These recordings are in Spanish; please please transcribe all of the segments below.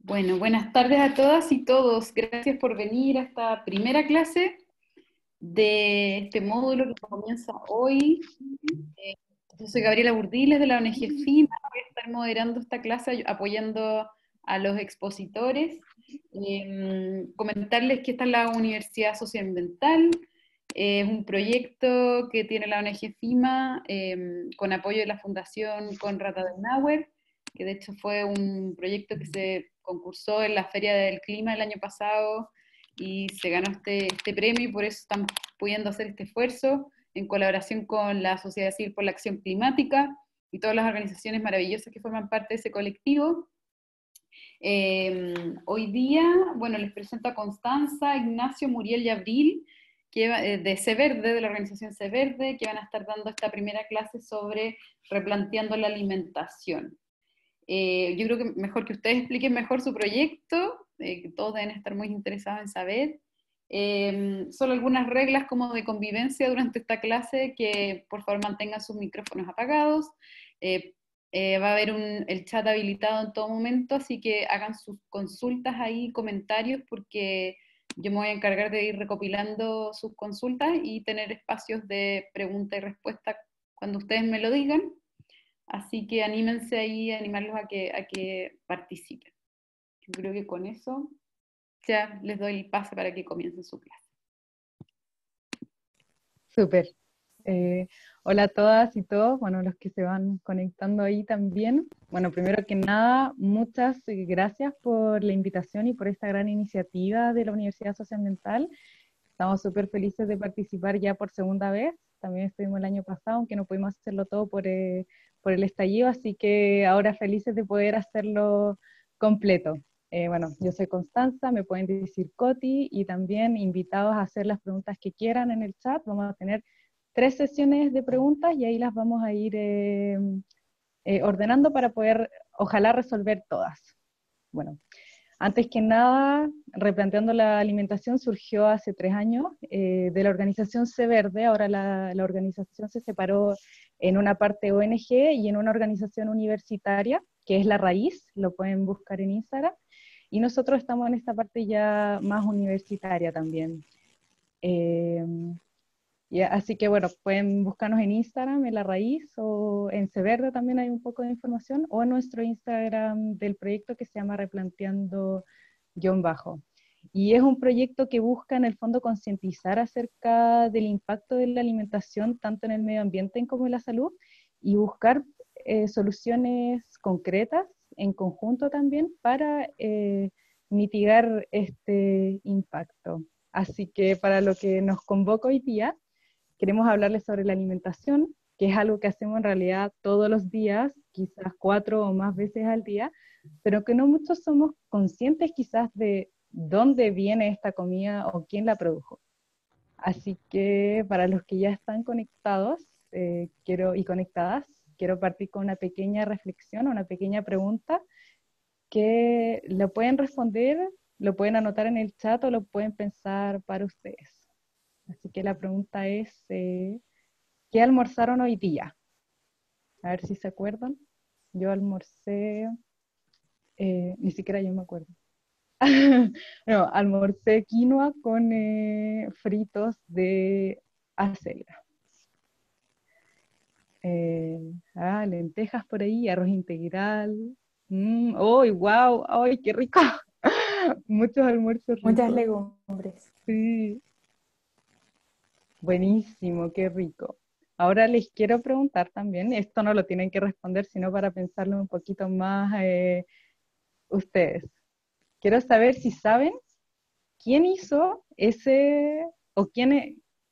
Bueno, buenas tardes a todas y todos. Gracias por venir a esta primera clase de este módulo que comienza hoy. Eh, yo soy Gabriela Burdiles de la ONG FIMA. Voy a estar moderando esta clase apoyando a los expositores. Comentarles que esta es la Universidad Socioambiental. Es un proyecto que tiene la ONG FIMA con apoyo de la Fundación Konrad Adenauer, que de hecho fue un proyecto que se concursó en la Feria del Clima el año pasado y se ganó este premio, y por eso estamos pudiendo hacer este esfuerzo en colaboración con la Sociedad Civil por la Acción Climática y todas las organizaciones maravillosas que forman parte de ese colectivo. Hoy día, bueno, les presento a Constanza, Ignacio, Muriel y Abril, de CEVERDE, de la organización CEVERDE, que van a estar dando esta primera clase sobre replanteando la alimentación. Yo creo que mejor que ustedes expliquen mejor su proyecto, que todos deben estar muy interesados en saber. Solo algunas reglas como de convivencia durante esta clase, que por favor mantengan sus micrófonos apagados. Eh, Va a haber el chat habilitado en todo momento, así que hagan sus consultas ahí, comentarios, porque yo me voy a encargar de ir recopilando sus consultas y tener espacios de pregunta y respuesta cuando ustedes me lo digan. Así que anímense ahí, animarlos a que participen. Yo creo que con eso ya les doy el pase para que comiencen su clase. Súper. Eh, Hola a todas y todos, bueno, los que se van conectando ahí también. Bueno, primero que nada, muchas gracias por la invitación y por esta gran iniciativa de la Universidad Socioambiental. Estamos súper felices de participar ya por segunda vez. También estuvimos el año pasado, aunque no pudimos hacerlo todo por el estallido, así que ahora felices de poder hacerlo completo. Bueno, yo soy Constanza, me pueden decir Coti, y también invitados a hacer las preguntas que quieran en el chat. Vamos a tener 3 sesiones de preguntas y ahí las vamos a ir ordenando para poder, ojalá, resolver todas. Bueno, antes que nada, replanteando la alimentación surgió hace 3 años de la organización CEVERDE. Ahora la organización se separó en una parte ONG y en una organización universitaria, que es La Raíz, lo pueden buscar en Instagram, y nosotros estamos en esta parte ya más universitaria también. Eh, Así que bueno, pueden buscarnos en Instagram, en La Raíz, o en Severde también hay un poco de información, o en nuestro Instagram del proyecto que se llama Replanteando-Bajo. Y es un proyecto que busca en el fondo concientizar acerca del impacto de la alimentación tanto en el medio ambiente como en la salud, y buscar soluciones concretas en conjunto también para mitigar este impacto. Así que para lo que nos convoca hoy día, queremos hablarles sobre la alimentación, que es algo que hacemos en realidad todos los días, quizás 4 o más veces al día, pero que no muchos somos conscientes quizás de dónde viene esta comida o quién la produjo. Así que para los que ya están conectados y conectadas, quiero partir con una pequeña reflexión, una pequeña pregunta que lo pueden responder, lo pueden anotar en el chat o lo pueden pensar para ustedes. Así que la pregunta es, ¿qué almorzaron hoy día? A ver si se acuerdan. Yo almorcé, ni siquiera yo me acuerdo. No, almorcé quinoa con fritos de acelga. Lentejas por ahí, arroz integral. ¡Uy, wow! ¡Ay, qué rico! Muchos almuerzos Muchas ricos. legumbres. Sí, buenísimo, qué rico. Ahora les quiero preguntar también, esto no lo tienen que responder, sino para pensarlo un poquito más ustedes. Quiero saber si saben quién hizo quién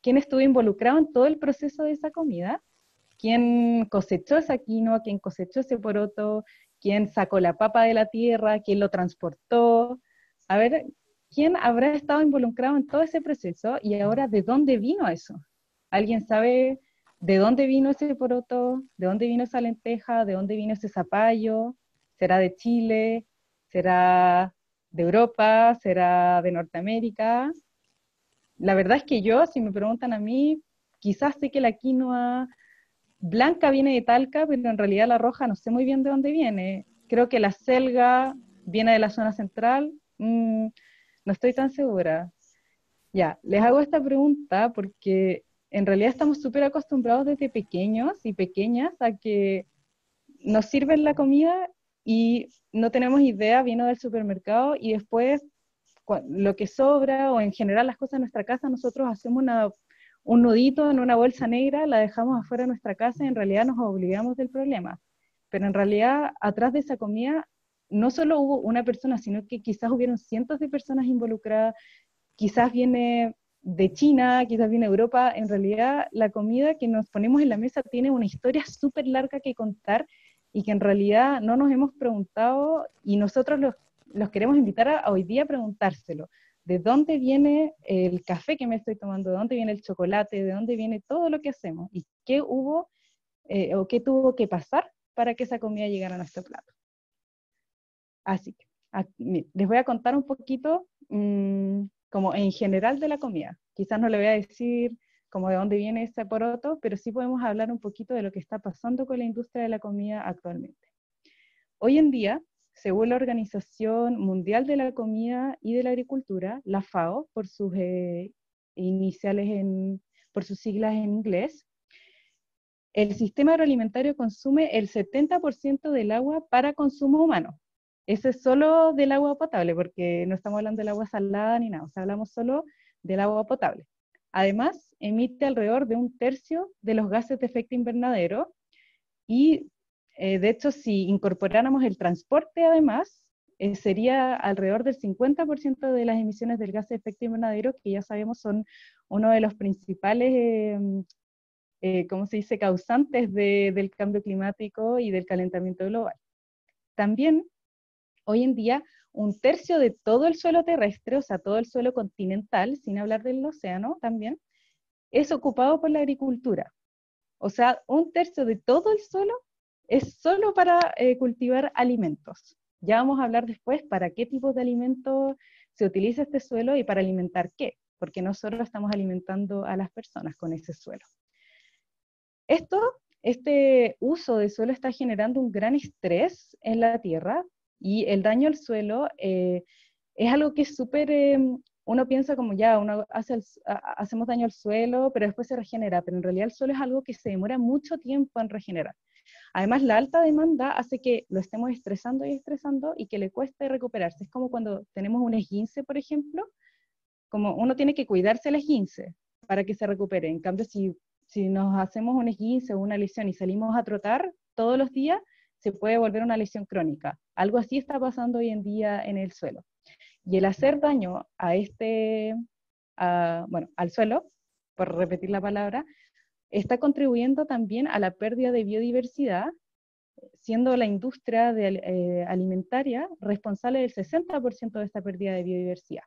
estuvo involucrado en todo el proceso de esa comida, quién cosechó esa quinoa, quién cosechó ese poroto, quién sacó la papa de la tierra, quién lo transportó. A ver, ¿quién habrá estado involucrado en todo ese proceso y ahora de dónde vino eso? ¿Alguien sabe de dónde vino ese poroto? ¿De dónde vino esa lenteja? ¿De dónde vino ese zapallo? ¿Será de Chile? ¿Será de Europa? ¿Será de Norteamérica? La verdad es que yo, si me preguntan a mí, quizás sé que la quinoa blanca viene de Talca, pero en realidad la roja no sé muy bien de dónde viene. Creo que la selga ¿Viene de la zona central? No estoy tan segura. Ya, les hago esta pregunta porque en realidad estamos súper acostumbrados desde pequeños y pequeñas a que nos sirven la comida y no tenemos idea, vino del supermercado y después lo que sobra o en general las cosas en nuestra casa, nosotros hacemos un nudito en una bolsa negra, la dejamos afuera de nuestra casa y en realidad nos olvidamos del problema. Pero en realidad atrás de esa comida no solo hubo una persona, sino que quizás hubieron cientos de personas involucradas, quizás viene de China, quizás viene de Europa. En realidad la comida que nos ponemos en la mesa tiene una historia súper larga que contar y que en realidad no nos hemos preguntado y nosotros los queremos invitar a hoy día a preguntárselo. ¿De dónde viene el café que me estoy tomando? ¿De dónde viene el chocolate? ¿De dónde viene todo lo que hacemos? ¿Y qué hubo o qué tuvo que pasar para que esa comida llegara a nuestro plato? Así que les voy a contar un poquito como en general de la comida. Quizás no le voy a decir como de dónde viene ese poroto, pero sí podemos hablar un poquito de lo que está pasando con la industria de la comida actualmente. Hoy en día, según la Organización Mundial de la Comida y de la Agricultura, la FAO, por sus por sus siglas en inglés, el sistema agroalimentario consume el 70% del agua para consumo humano. Ese es solo del agua potable, porque no estamos hablando del agua salada ni nada, o sea, hablamos solo del agua potable. Además, emite alrededor de 1/3 de los gases de efecto invernadero y, de hecho, si incorporáramos el transporte, además, sería alrededor del 50% de las emisiones del gas de efecto invernadero, que ya sabemos son uno de los principales ¿cómo se dice?, causantes del cambio climático y del calentamiento global. También, hoy en día, 1/3 de todo el suelo terrestre, o sea, todo el suelo continental, sin hablar del océano también, es ocupado por la agricultura. O sea, 1/3 de todo el suelo es solo para cultivar alimentos. Ya vamos a hablar después para qué tipos de alimentos se utiliza este suelo y para alimentar qué, porque no solo estamos alimentando a las personas con ese suelo. Este uso de suelo está generando un gran estrés en la tierra y el daño al suelo es algo que es súper, uno piensa como ya, hacemos daño al suelo, pero después se regenera, pero en realidad el suelo es algo que se demora mucho tiempo en regenerar. Además, la alta demanda hace que lo estemos estresando y estresando y que le cueste recuperarse. Es como cuando tenemos un esguince, por ejemplo, como uno tiene que cuidarse el esguince para que se recupere. En cambio, si nos hacemos un esguince o una lesión y salimos a trotar todos los días, se puede volver una lesión crónica. Algo así está pasando hoy en día en el suelo. Y el hacer daño al suelo, por repetir la palabra, está contribuyendo también a la pérdida de biodiversidad, siendo la industria alimentaria responsable del 60% de esta pérdida de biodiversidad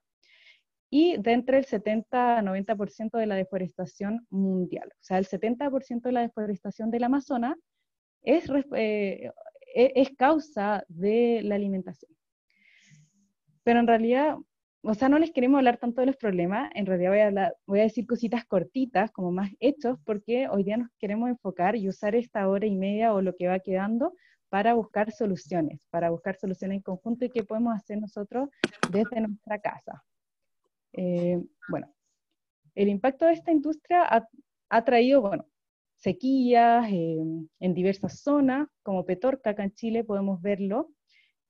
y de entre el 70 a 90% de la deforestación mundial. O sea, el 70% de la deforestación del Amazonas es causa de la alimentación. Pero en realidad, o sea, no les queremos hablar tanto de los problemas, en realidad voy a decir cositas cortitas, como más hechos, porque hoy día nos queremos enfocar y usar esta hora y media o lo que va quedando para buscar soluciones en conjunto y qué podemos hacer nosotros desde nuestra casa. Bueno, el impacto de esta industria ha traído, bueno, sequías en diversas zonas, como Petorca, acá en Chile podemos verlo,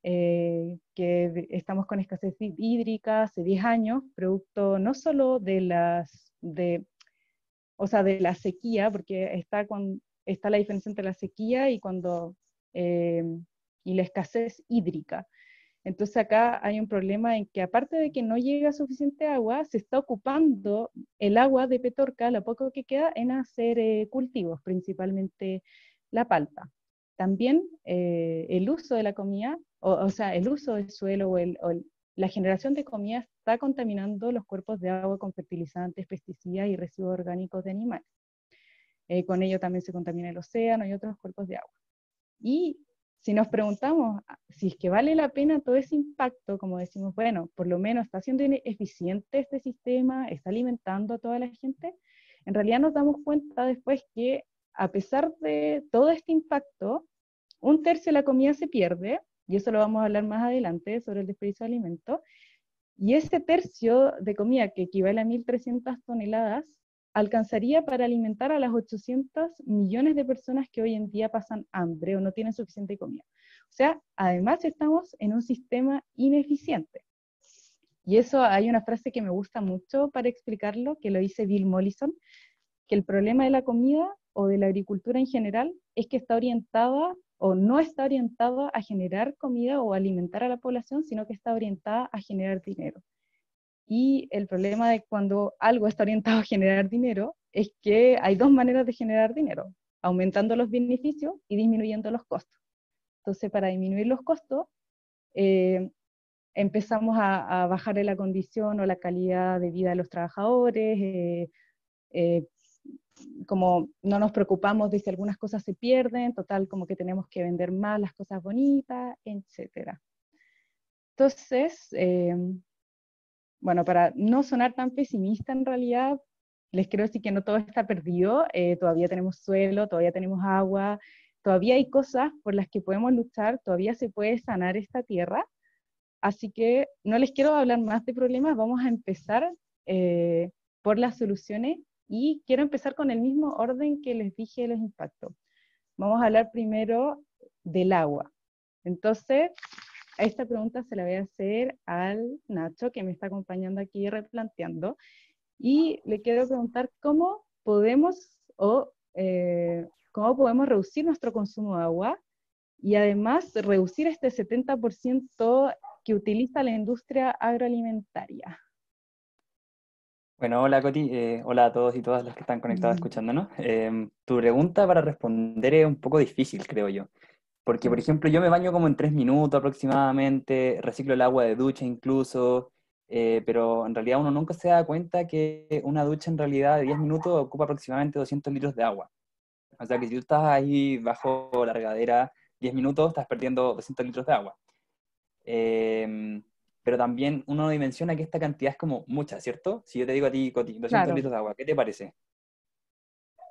que estamos con escasez hídrica hace 10 años, producto no solo de la sequía, porque está la diferencia entre la sequía y la escasez hídrica. Entonces acá hay un problema en que aparte de que no llega suficiente agua, se está ocupando el agua de Petorca, lo poco que queda, en hacer cultivos, principalmente la palta. También el uso de la comida, o sea, el uso del suelo la generación de comida está contaminando los cuerpos de agua con fertilizantes, pesticidas y residuos orgánicos de animales. Con ello también se contamina el océano y otros cuerpos de agua. Y si nos preguntamos si es que vale la pena todo ese impacto, como decimos, bueno, por lo menos está siendo eficiente este sistema, está alimentando a toda la gente, en realidad nos damos cuenta después que a pesar de todo este impacto, 1/3 de la comida se pierde y eso lo vamos a hablar más adelante sobre el desperdicio de alimentos. Y ese tercio de comida, que equivale a 1.300 toneladas, alcanzaría para alimentar a las 800 millones de personas que hoy en día pasan hambre o no tienen suficiente comida. O sea, además estamos en un sistema ineficiente. Y eso, hay una frase que me gusta mucho para explicarlo, que lo dice Bill Mollison, que el problema de la comida o de la agricultura en general es que está orientada o no está orientada a generar comida o alimentar a la población, sino que está orientada a generar dinero. Y el problema de cuando algo está orientado a generar dinero es que hay dos maneras de generar dinero, aumentando los beneficios y disminuyendo los costos. Entonces, para disminuir los costos, empezamos a bajar la condición o la calidad de vida de los trabajadores, eh, como no nos preocupamos de si algunas cosas se pierden, total como que tenemos que vender más las cosas bonitas, etc. Entonces, bueno, para no sonar tan pesimista en realidad, les quiero decir que no todo está perdido, todavía tenemos suelo, todavía tenemos agua, todavía hay cosas por las que podemos luchar, todavía se puede sanar esta tierra, así que no les quiero hablar más de problemas, vamos a empezar por las soluciones y quiero empezar con el mismo orden que les dije de los impactos. Vamos a hablar primero del agua. Entonces, a esta pregunta se la voy a hacer al Nacho, que me está acompañando aquí replanteando, y le quiero preguntar cómo podemos cómo podemos reducir nuestro consumo de agua y además reducir este 70% que utiliza la industria agroalimentaria. Bueno, hola Coti, hola a todos y todas los que están conectados escuchándonos. Tu pregunta para responder es un poco difícil, creo yo. Porque, por ejemplo, yo me baño como en 3 minutos aproximadamente, reciclo el agua de ducha incluso, pero en realidad uno nunca se da cuenta que una ducha en realidad de 10 minutos ocupa aproximadamente 200 litros de agua. O sea que si tú estás ahí bajo la regadera 10 minutos, estás perdiendo 200 litros de agua. Eh, pero también uno dimensiona que esta cantidad es como mucha, ¿cierto? Si yo te digo a ti, Coti, 200 Claro, litros de agua, ¿qué te parece?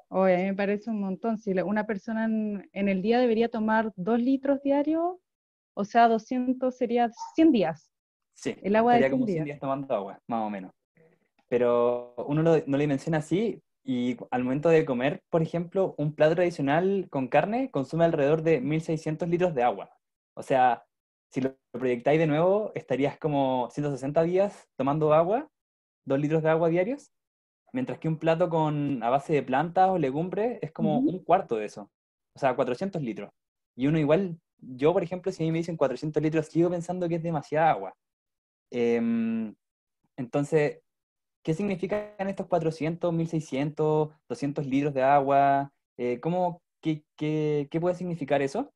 hoy a mí me parece un montón. Si una persona en el día debería tomar 2 litros diarios, o sea, 200 sería 100 días, Sí, el agua de estaría 100 como 100 días. días tomando agua, más o menos. Pero uno no lo dimensiona así y al momento de comer, por ejemplo, un plato tradicional con carne consume alrededor de 1.600 litros de agua. O sea, si lo proyectáis de nuevo, estarías como 160 días tomando agua, 2 litros de agua diarios, mientras que un plato a base de plantas o legumbres es como Ujú. un cuarto de eso. O sea, 400 litros. Y uno igual, yo por ejemplo, si a mí me dicen 400 litros, sigo pensando que es demasiada agua. Em, entonces, ¿qué significan estos 400, 1.600, 200 litros de agua? ¿Qué puede significar eso?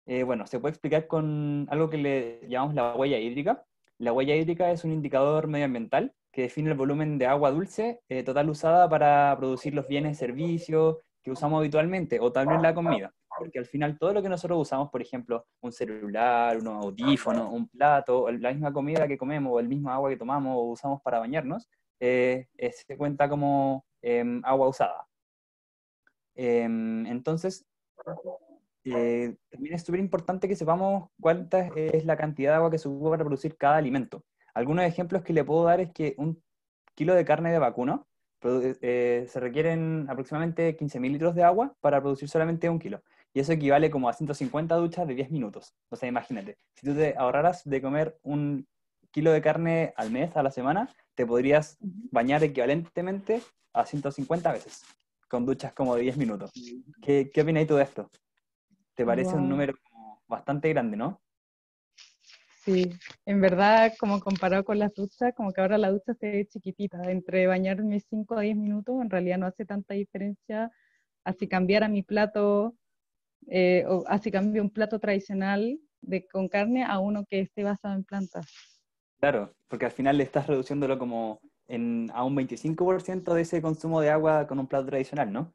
Bueno, se puede explicar con algo que le llamamos la huella hídrica. La huella hídrica es un indicador medioambiental que define el volumen de agua dulce total usada para producir los bienes y servicios que usamos habitualmente, o también la comida. Porque al final todo lo que nosotros usamos, por ejemplo, un celular, unos audífonos, un plato, o la misma comida que comemos, o el mismo agua que tomamos o usamos para bañarnos, se cuenta como agua usada. Entonces, también es súper importante que sepamos cuánta es la cantidad de agua que se ocupa para producir cada alimento. Algunos ejemplos que le puedo dar es que un kilo de carne de vacuno se requieren aproximadamente 15.000 litros de agua para producir solamente un kilo. Y eso equivale como a 150 duchas de 10 minutos. O sea, imagínate, si tú te ahorraras de comer un kilo de carne al mes, a la semana, te podrías bañar equivalentemente a 150 veces, con duchas como de 10 minutos. ¿Qué opinas tú de esto? ¿Te parece un Wow. número como bastante grande, no? Sí, en verdad, como comparado con las duchas, como que ahora la ducha se ve chiquitita. Entre bañarme 5 a 10 minutos, en realidad no hace tanta diferencia. Así cambiara mi plato, o así cambio un plato tradicional con carne a uno que esté basado en plantas. Claro, porque al final le estás reduciéndolo como a un 25% de ese consumo de agua con un plato tradicional, ¿no?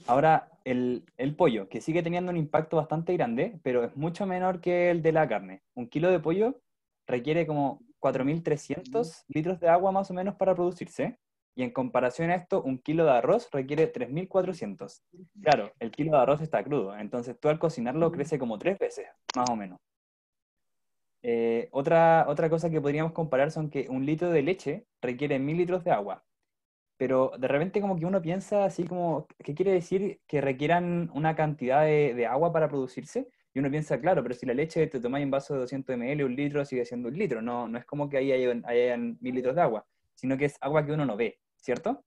Ahora, el pollo, que sigue teniendo un impacto bastante grande, pero es mucho menor que el de la carne. Un kilo de pollo requiere como 4.300 litros de agua más o menos para producirse, y en comparación a esto, un kilo de arroz requiere 3.400. Claro, el kilo de arroz está crudo, entonces tú al cocinarlo crece como 3 veces, más o menos. Otra cosa que podríamos comparar son que un litro de leche requiere 1000 litros de agua, pero de repente como que uno piensa así como, ¿qué quiere decir que requieran una cantidad de agua para producirse? Y uno piensa, claro, pero si la leche te tomáis un vaso de 200 ml, un litro sigue siendo un litro, no es como que ahí hayan 1000 litros de agua, sino que es agua que uno no ve, ¿cierto?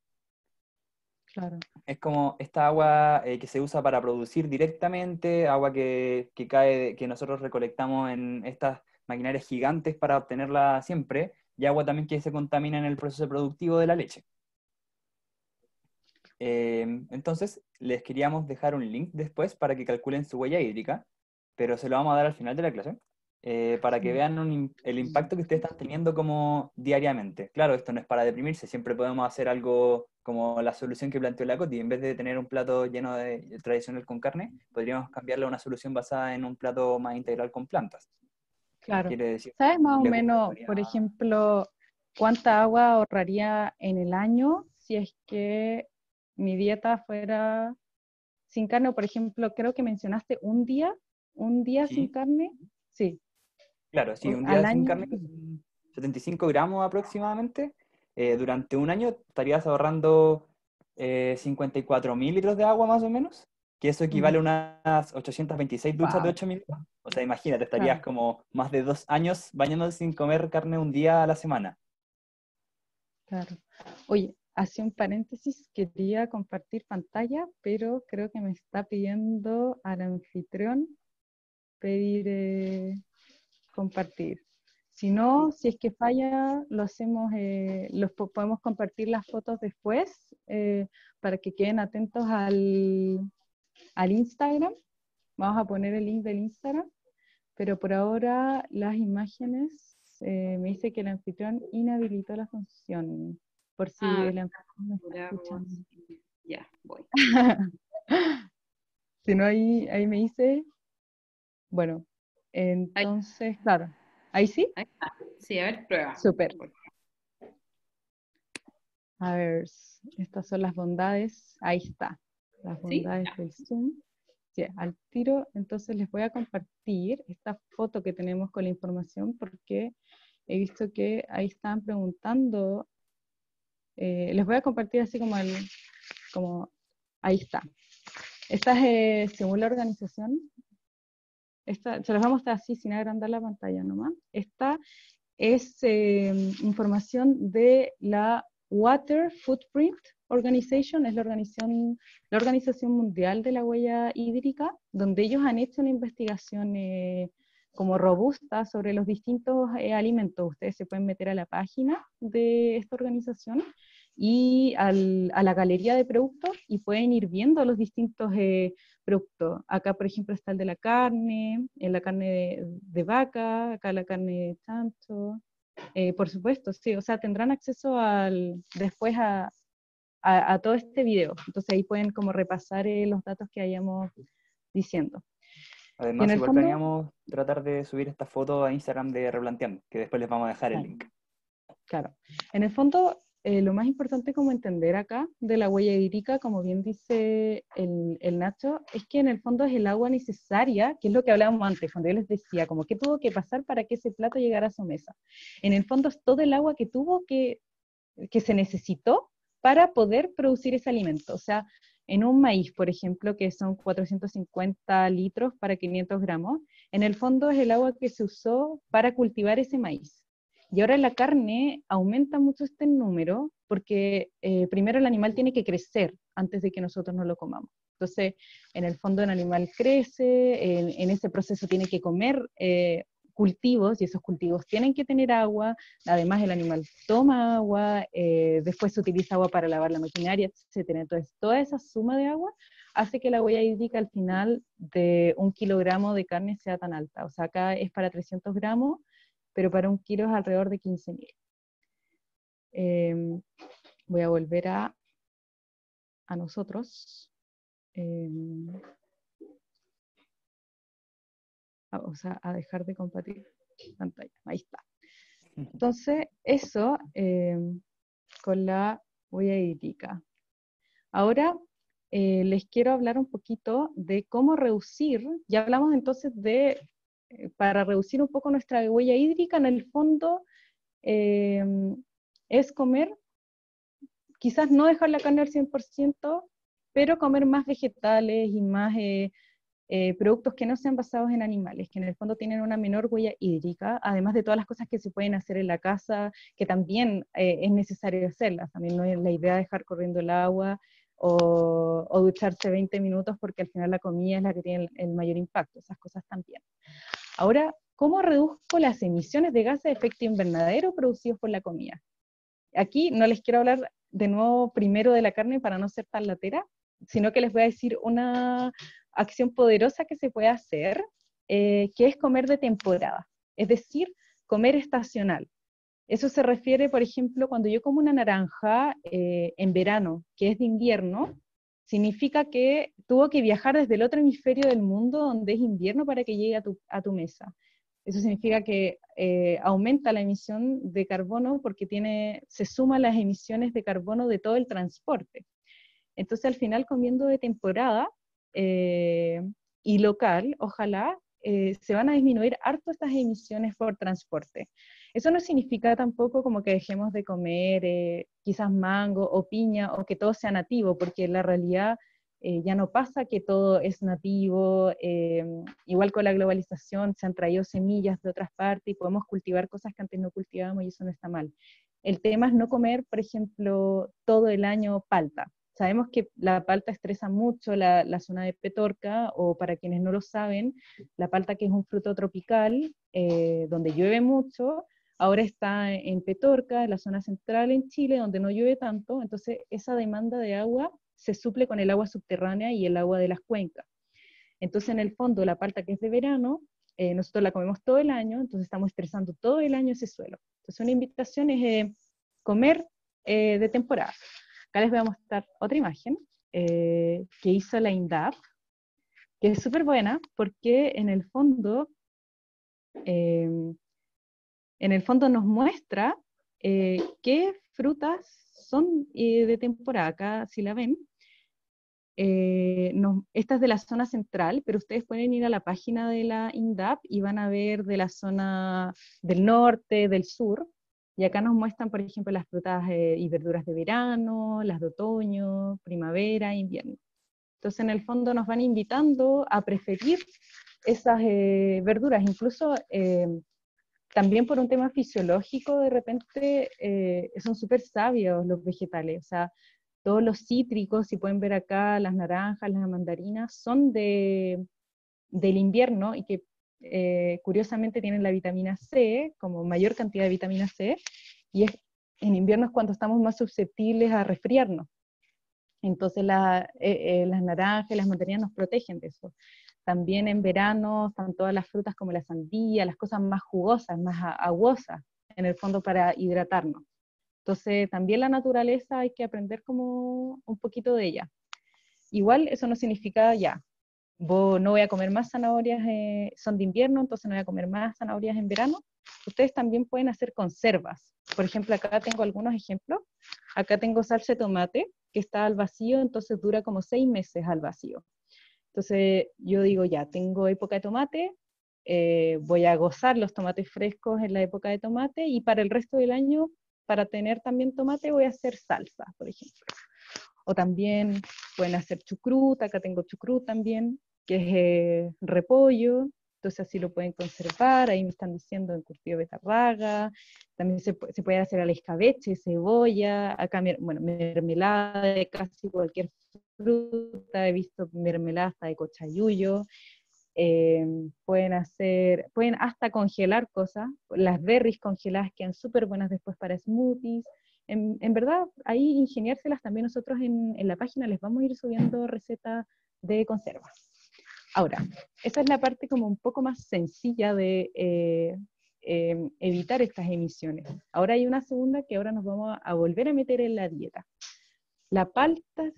Claro. Es como esta agua que se usa para producir directamente, agua que cae, que nosotros recolectamos en estas maquinarias gigantes para obtenerla siempre, y agua también que se contamina en el proceso productivo de la leche. Entonces, les queríamos dejar un link después para que calculen su huella hídrica, pero se lo vamos a dar al final de la clase, para que Sí. vean el impacto que ustedes están teniendo como diariamente. Claro, esto no es para deprimirse, siempre podemos hacer algo como la solución que planteó la Coti. En vez de tener un plato lleno de tradicional con carne, podríamos cambiarle a una solución basada en un plato más integral con plantas. Claro. Quiere decir, ¿Sabes más o legumbres menos, por variadas. ejemplo, cuánta agua ahorraría en el año si es que mi dieta fuera sin carne? O, por ejemplo, creo que mencionaste un día sin Sí, carne. Sí, claro, sí, un al día sin año. carne son 75 gramos aproximadamente. Durante un año estarías ahorrando 54.000 litros de agua más o menos, que eso equivale a unas 826 duchas de Wow, 8.000 litros. O sea, imagínate, estarías claro, como más de 2 años bañándote sin comer carne un día a la semana. claro. Oye, hace un paréntesis, quería compartir pantalla, pero creo que me está pidiendo al anfitrión pedir compartir. Si no, si es que falla, lo hacemos, podemos compartir las fotos después para que queden atentos al Instagram. Vamos a poner el link del Instagram, pero por ahora las imágenes me dice que el anfitrión inhabilitó la función, por si Ah, el anfitrión me está veamos. escuchando. Ya, voy. Si no, ahí me dice, bueno, Ahí, entonces, claro, ahí sí, ahí está. Sí, a ver, prueba. súper. A ver, estas son las bondades, ahí está, las ¿Sí? bondades del Zoom. Sí, al tiro, entonces les voy a compartir esta foto que tenemos con la información porque he visto que ahí están preguntando, les voy a compartir así como ahí está. Esta es, según la organización, se las vamos a mostrar así sin agrandar la pantalla nomás. Esta es información de la Water Footprint Organization, es la organización mundial de la huella hídrica, donde ellos han hecho una investigación como robusta sobre los distintos alimentos. Ustedes se pueden meter a la página de esta organización y a la galería de productos y pueden ir viendo los distintos productos. Acá, por ejemplo, está el de la carne, la carne de vaca, acá la carne de chancho. Por supuesto, sí, o sea, tendrán acceso después a todo este video. Entonces ahí pueden como repasar los datos que hayamos diciendo. Y en Además, el igual fondo, planeamos tratar de subir esta foto a Instagram de Replanteando, que después les vamos a dejar el claro, link. claro. En el fondo, lo más importante como entender acá de la huella hídrica, como bien dice el Nacho, es que en el fondo es el agua necesaria, que es lo que hablábamos antes, cuando yo les decía, como qué tuvo que pasar para que ese plato llegara a su mesa. En el fondo es todo el agua que se necesitó para poder producir ese alimento. O sea, en un maíz, por ejemplo, que son 450 litros para 500 gramos, en el fondo es el agua que se usó para cultivar ese maíz. Y ahora la carne aumenta mucho este número porque primero el animal tiene que crecer antes de que nosotros no lo comamos. Entonces, en el fondo el animal crece, en ese proceso tiene que comer cultivos y esos cultivos tienen que tener agua, además el animal toma agua, después se utiliza agua para lavar la maquinaria, etcétera. Entonces, toda esa suma de agua hace que la huella hídrica al final de 1 kilogramo de carne sea tan alta. O sea, acá es para 300 gramos, pero para 1 kilo es alrededor de 15.000. Voy a volver a nosotros. Eh, o sea, a dejar de compartir pantalla. Ahí está. Entonces, eso con la huella hídrica. Ahora les quiero hablar un poquito de cómo reducir, ya hablamos entonces de para reducir un poco nuestra huella hídrica, en el fondo, es comer, quizás no dejar la carne al 100%, pero comer más vegetales y más productos que no sean basados en animales, que en el fondo tienen una menor huella hídrica, además de todas las cosas que se pueden hacer en la casa, que también es necesario hacerlas. También no es la idea dejar corriendo el agua o ducharse 20 minutos, porque al final la comida es la que tiene el mayor impacto, esas cosas también. Ahora, ¿cómo reduzco las emisiones de gases de efecto invernadero producidos por la comida? Aquí no les quiero hablar de nuevo primero de la carne para no ser tan latera, sino que les voy a decir una acción poderosa que se puede hacer, que es comer de temporada, es decir, comer estacional. Eso se refiere, por ejemplo, cuando yo como una naranja en verano, que es de invierno, significa que tuvo que viajar desde el otro hemisferio del mundo, donde es invierno, para que llegue a tu mesa. Eso significa que aumenta la emisión de carbono porque se suman las emisiones de carbono de todo el transporte. Entonces, al final, comiendo de temporada y local, ojalá, se van a disminuir harto estas emisiones por transporte. Eso no significa tampoco como que dejemos de comer quizás mango o piña o que todo sea nativo, porque la realidad ya no pasa que todo es nativo, igual con la globalización se han traído semillas de otras partes y podemos cultivar cosas que antes no cultivábamos y eso no está mal. El tema es no comer, por ejemplo, todo el año palta. Sabemos que la palta estresa mucho la zona de Petorca, o para quienes no lo saben, la palta, que es un fruto tropical, donde llueve mucho, ahora está en Petorca, en la zona central en Chile, donde no llueve tanto, entonces esa demanda de agua se suple con el agua subterránea y el agua de las cuencas. Entonces, en el fondo, la palta, que es de verano, nosotros la comemos todo el año, entonces estamos estresando todo el año ese suelo. Entonces, una invitación es comer de temporada. Acá les voy a mostrar otra imagen que hizo la INDAP, que es súper buena porque en el fondo nos muestra qué frutas son de temporada. Acá, si la ven, esta es de la zona central, pero ustedes pueden ir a la página de la INDAP y van a ver de la zona del norte, del sur, y acá nos muestran, por ejemplo, las frutas y verduras de verano, las de otoño, primavera, invierno. Entonces, en el fondo nos van invitando a preferir esas verduras, incluso también por un tema fisiológico, de repente son súper sabios los vegetales, o sea, todos los cítricos, si pueden ver acá, las naranjas, las mandarinas, son del invierno y que curiosamente tienen la vitamina C, como mayor cantidad de vitamina C, y en invierno es cuando estamos más susceptibles a resfriarnos. Entonces las naranjas y las mandarinas nos protegen de eso. También en verano están todas las frutas como la sandía, las cosas más jugosas, más aguosas, en el fondo para hidratarnos. Entonces también la naturaleza hay que aprender como un poquito de ella. Igual eso no significa ya, no voy a comer más zanahorias, son de invierno, entonces no voy a comer más zanahorias en verano. Ustedes también pueden hacer conservas. Por ejemplo, acá tengo algunos ejemplos. Acá tengo salsa de tomate, que está al vacío, entonces dura como 6 meses al vacío. Entonces yo digo, ya, tengo época de tomate, voy a gozar los tomates frescos en la época de tomate, y para el resto del año, para tener también tomate, voy a hacer salsa, por ejemplo. O también pueden hacer chucrut, acá tengo chucrut también, que es repollo, entonces así lo pueden conservar. Ahí me están diciendo encurtido de betarraga, también se puede hacer al escabeche, cebolla, acá, bueno, mermelada de casi cualquier fruta, he visto mermelada hasta de cochayuyo. Pueden hasta congelar cosas, las berries congeladas quedan súper buenas después para smoothies. En verdad, ahí ingeniárselas también. Nosotros en la página les vamos a ir subiendo recetas de conservas. Ahora, esa es la parte como un poco más sencilla de evitar estas emisiones. Ahora hay una segunda que ahora nos vamos a volver a meter en la dieta. La palta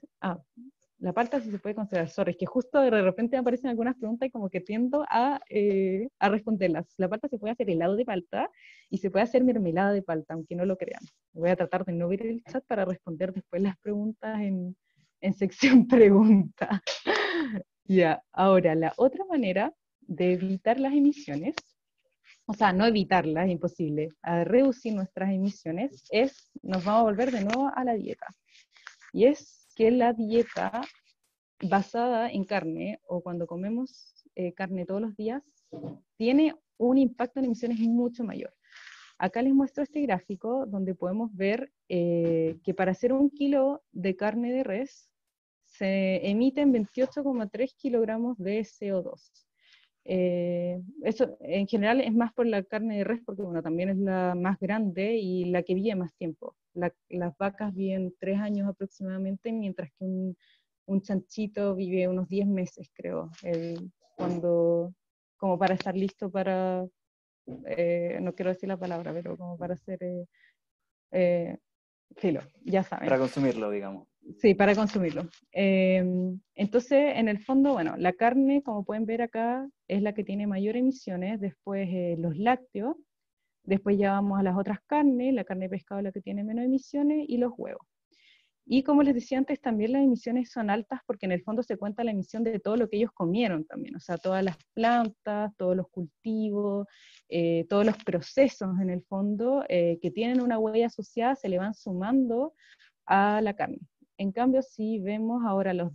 sí se puede considerar, sorry, es que justo de repente me aparecen algunas preguntas y como que tiendo a responderlas. La palta se puede hacer helado de palta y se puede hacer mermelada de palta, aunque no lo crean. Voy a tratar de no ver el chat para responder después las preguntas en sección pregunta. Ya, ahora la otra manera de evitar las emisiones, o sea, no evitarlas, es imposible, a reducir nuestras emisiones, nos vamos a volver de nuevo a la dieta. Y es que la dieta basada en carne, o cuando comemos carne todos los días, tiene un impacto en emisiones mucho mayor. Acá les muestro este gráfico donde podemos ver que para hacer 1 kilo de carne de res se emiten 28,3 kilogramos de CO2. Eso en general es más por la carne de res porque bueno, también es la más grande y la que vive más tiempo. Las vacas viven 3 años aproximadamente, mientras que un chanchito vive unos 10 meses, creo, como para estar listo para, no quiero decir la palabra, pero como para hacer filo, ya saben. Para consumirlo, digamos. Sí, para consumirlo. Entonces, en el fondo, bueno, la carne, como pueden ver acá, es la que tiene mayor emisiones, después los lácteos, después ya vamos a las otras carnes, la carne de pescado es la que tiene menos emisiones, y los huevos. Y como les decía antes, también las emisiones son altas porque en el fondo se cuenta la emisión de todo lo que ellos comieron también, o sea, todas las plantas, todos los cultivos, todos los procesos en el fondo que tienen una huella asociada se le van sumando a la carne. En cambio, si vemos ahora los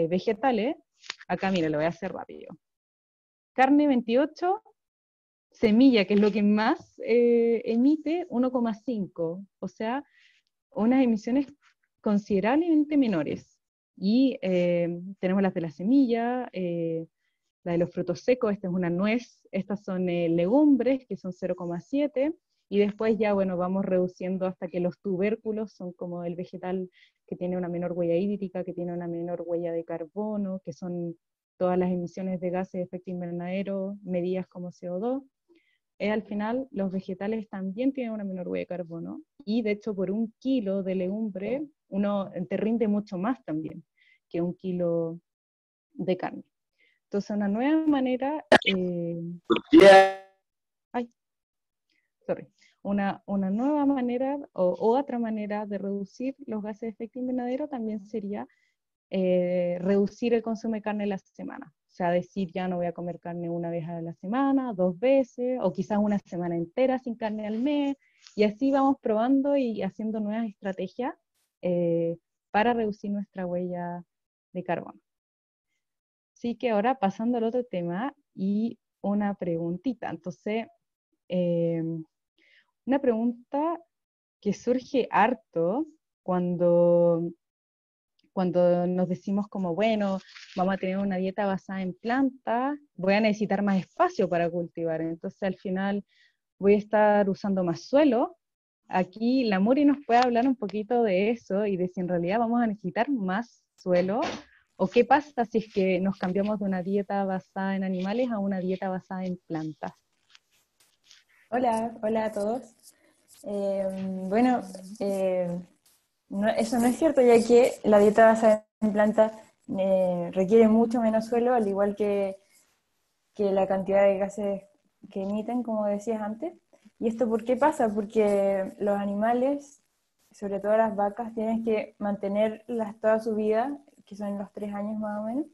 vegetales, acá mira, lo voy a hacer rápido. Carne 28, semilla, que es lo que más emite, 1,5, o sea, unas emisiones considerablemente menores. Y tenemos las de la semilla, la de los frutos secos, esta es una nuez, estas son legumbres, que son 0,7, y después ya, bueno, vamos reduciendo hasta que los tubérculos son como el vegetal que tiene una menor huella hídrica, que tiene una menor huella de carbono, que son todas las emisiones de gases de efecto invernadero medidas como CO2. Al final los vegetales también tienen una menor huella de carbono, y de hecho por 1 kilo de legumbre uno te rinde mucho más también que 1 kilo de carne. Entonces una nueva manera, una nueva manera o otra manera de reducir los gases de efecto invernadero también sería reducir el consumo de carne en la semana. O sea, decir ya no voy a comer carne 1 vez a la semana, 2 veces, o quizás 1 semana entera sin carne al mes, y así vamos probando y haciendo nuevas estrategias para reducir nuestra huella de carbono. Así que ahora pasando al otro tema y una preguntita. Entonces, una pregunta que surge harto cuando nos decimos como, bueno, vamos a tener una dieta basada en plantas, voy a necesitar más espacio para cultivar, entonces al final voy a estar usando más suelo. Aquí la Muri nos puede hablar un poquito de eso y de si en realidad vamos a necesitar más suelo, o qué pasa si es que nos cambiamos de una dieta basada en animales a una dieta basada en plantas. Hola, hola a todos. Bueno, eso no es cierto, ya que la dieta basada en plantas requiere mucho menos suelo, al igual que la cantidad de gases que emiten, como decías antes. ¿Y esto por qué pasa? Porque los animales, sobre todo las vacas, tienen que mantenerlas toda su vida, que son los 3 años más o menos,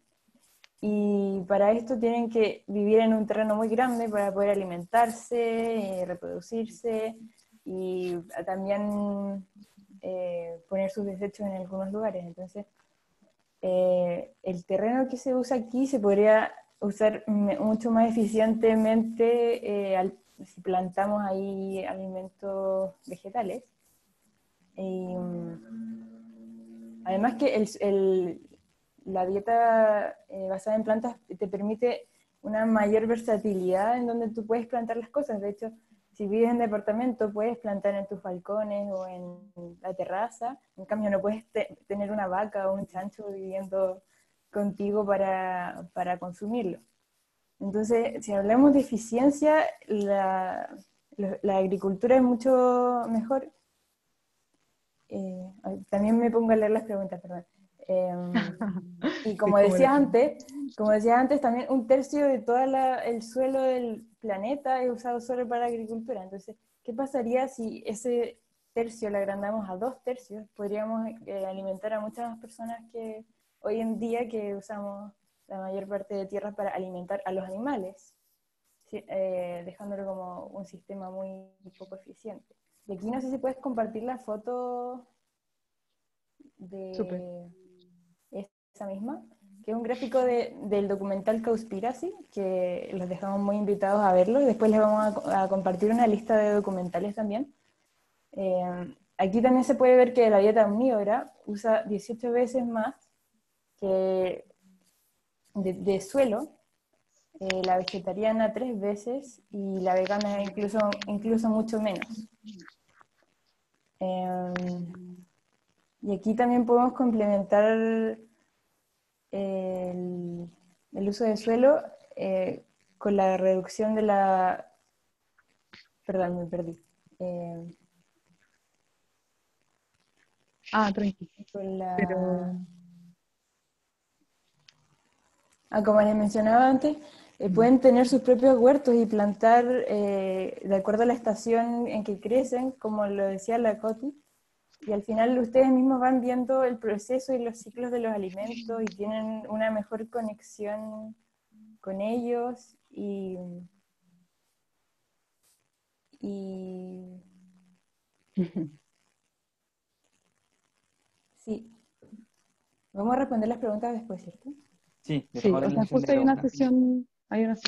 y para esto tienen que vivir en un terreno muy grande para poder alimentarse, reproducirse y también poner sus desechos en algunos lugares. Entonces, el terreno que se usa aquí se podría usar mucho más eficientemente si plantamos ahí alimentos vegetales. Además que la dieta basada en plantas te permite una mayor versatilidad en donde tú puedes plantar las cosas. De hecho, si vives en departamento, puedes plantar en tus balcones o en la terraza. En cambio, no puedes tener una vaca o un chancho viviendo contigo para consumirlo. Entonces, si hablamos de eficiencia, la agricultura es mucho mejor. También me pongo a leer las preguntas, perdón. Y como decía antes, también 1/3 de todo el suelo del planeta es usado solo para la agricultura. Entonces, ¿qué pasaría si ese tercio lo agrandamos a 2/3? Podríamos alimentar a muchas personas que hoy en día que usamos la mayor parte de tierra para alimentar a los animales, dejándolo como un sistema muy poco eficiente. Y aquí no sé si puedes compartir la foto Súper. de esa misma, que es un gráfico del documental Cowspiracy, que los dejamos muy invitados a verlo, y después les vamos a compartir una lista de documentales también. Aquí también se puede ver que la dieta omnívora usa 18 veces más que de suelo, la vegetariana 3 veces y la vegana incluso mucho menos. Y aquí también podemos complementar el uso de suelo con la reducción de la... Perdón, me perdí. Tranquilo. Con Pero como les mencionaba antes, pueden tener sus propios huertos y plantar de acuerdo a la estación en que crecen, como lo decía la Coti, y al final ustedes mismos van viendo el proceso y los ciclos de los alimentos y tienen una mejor conexión con ellos y sí, vamos a responder las preguntas después, ¿cierto? Sí, sí, dejamos o la sea, sesión de justo hay una preguntas. sesión,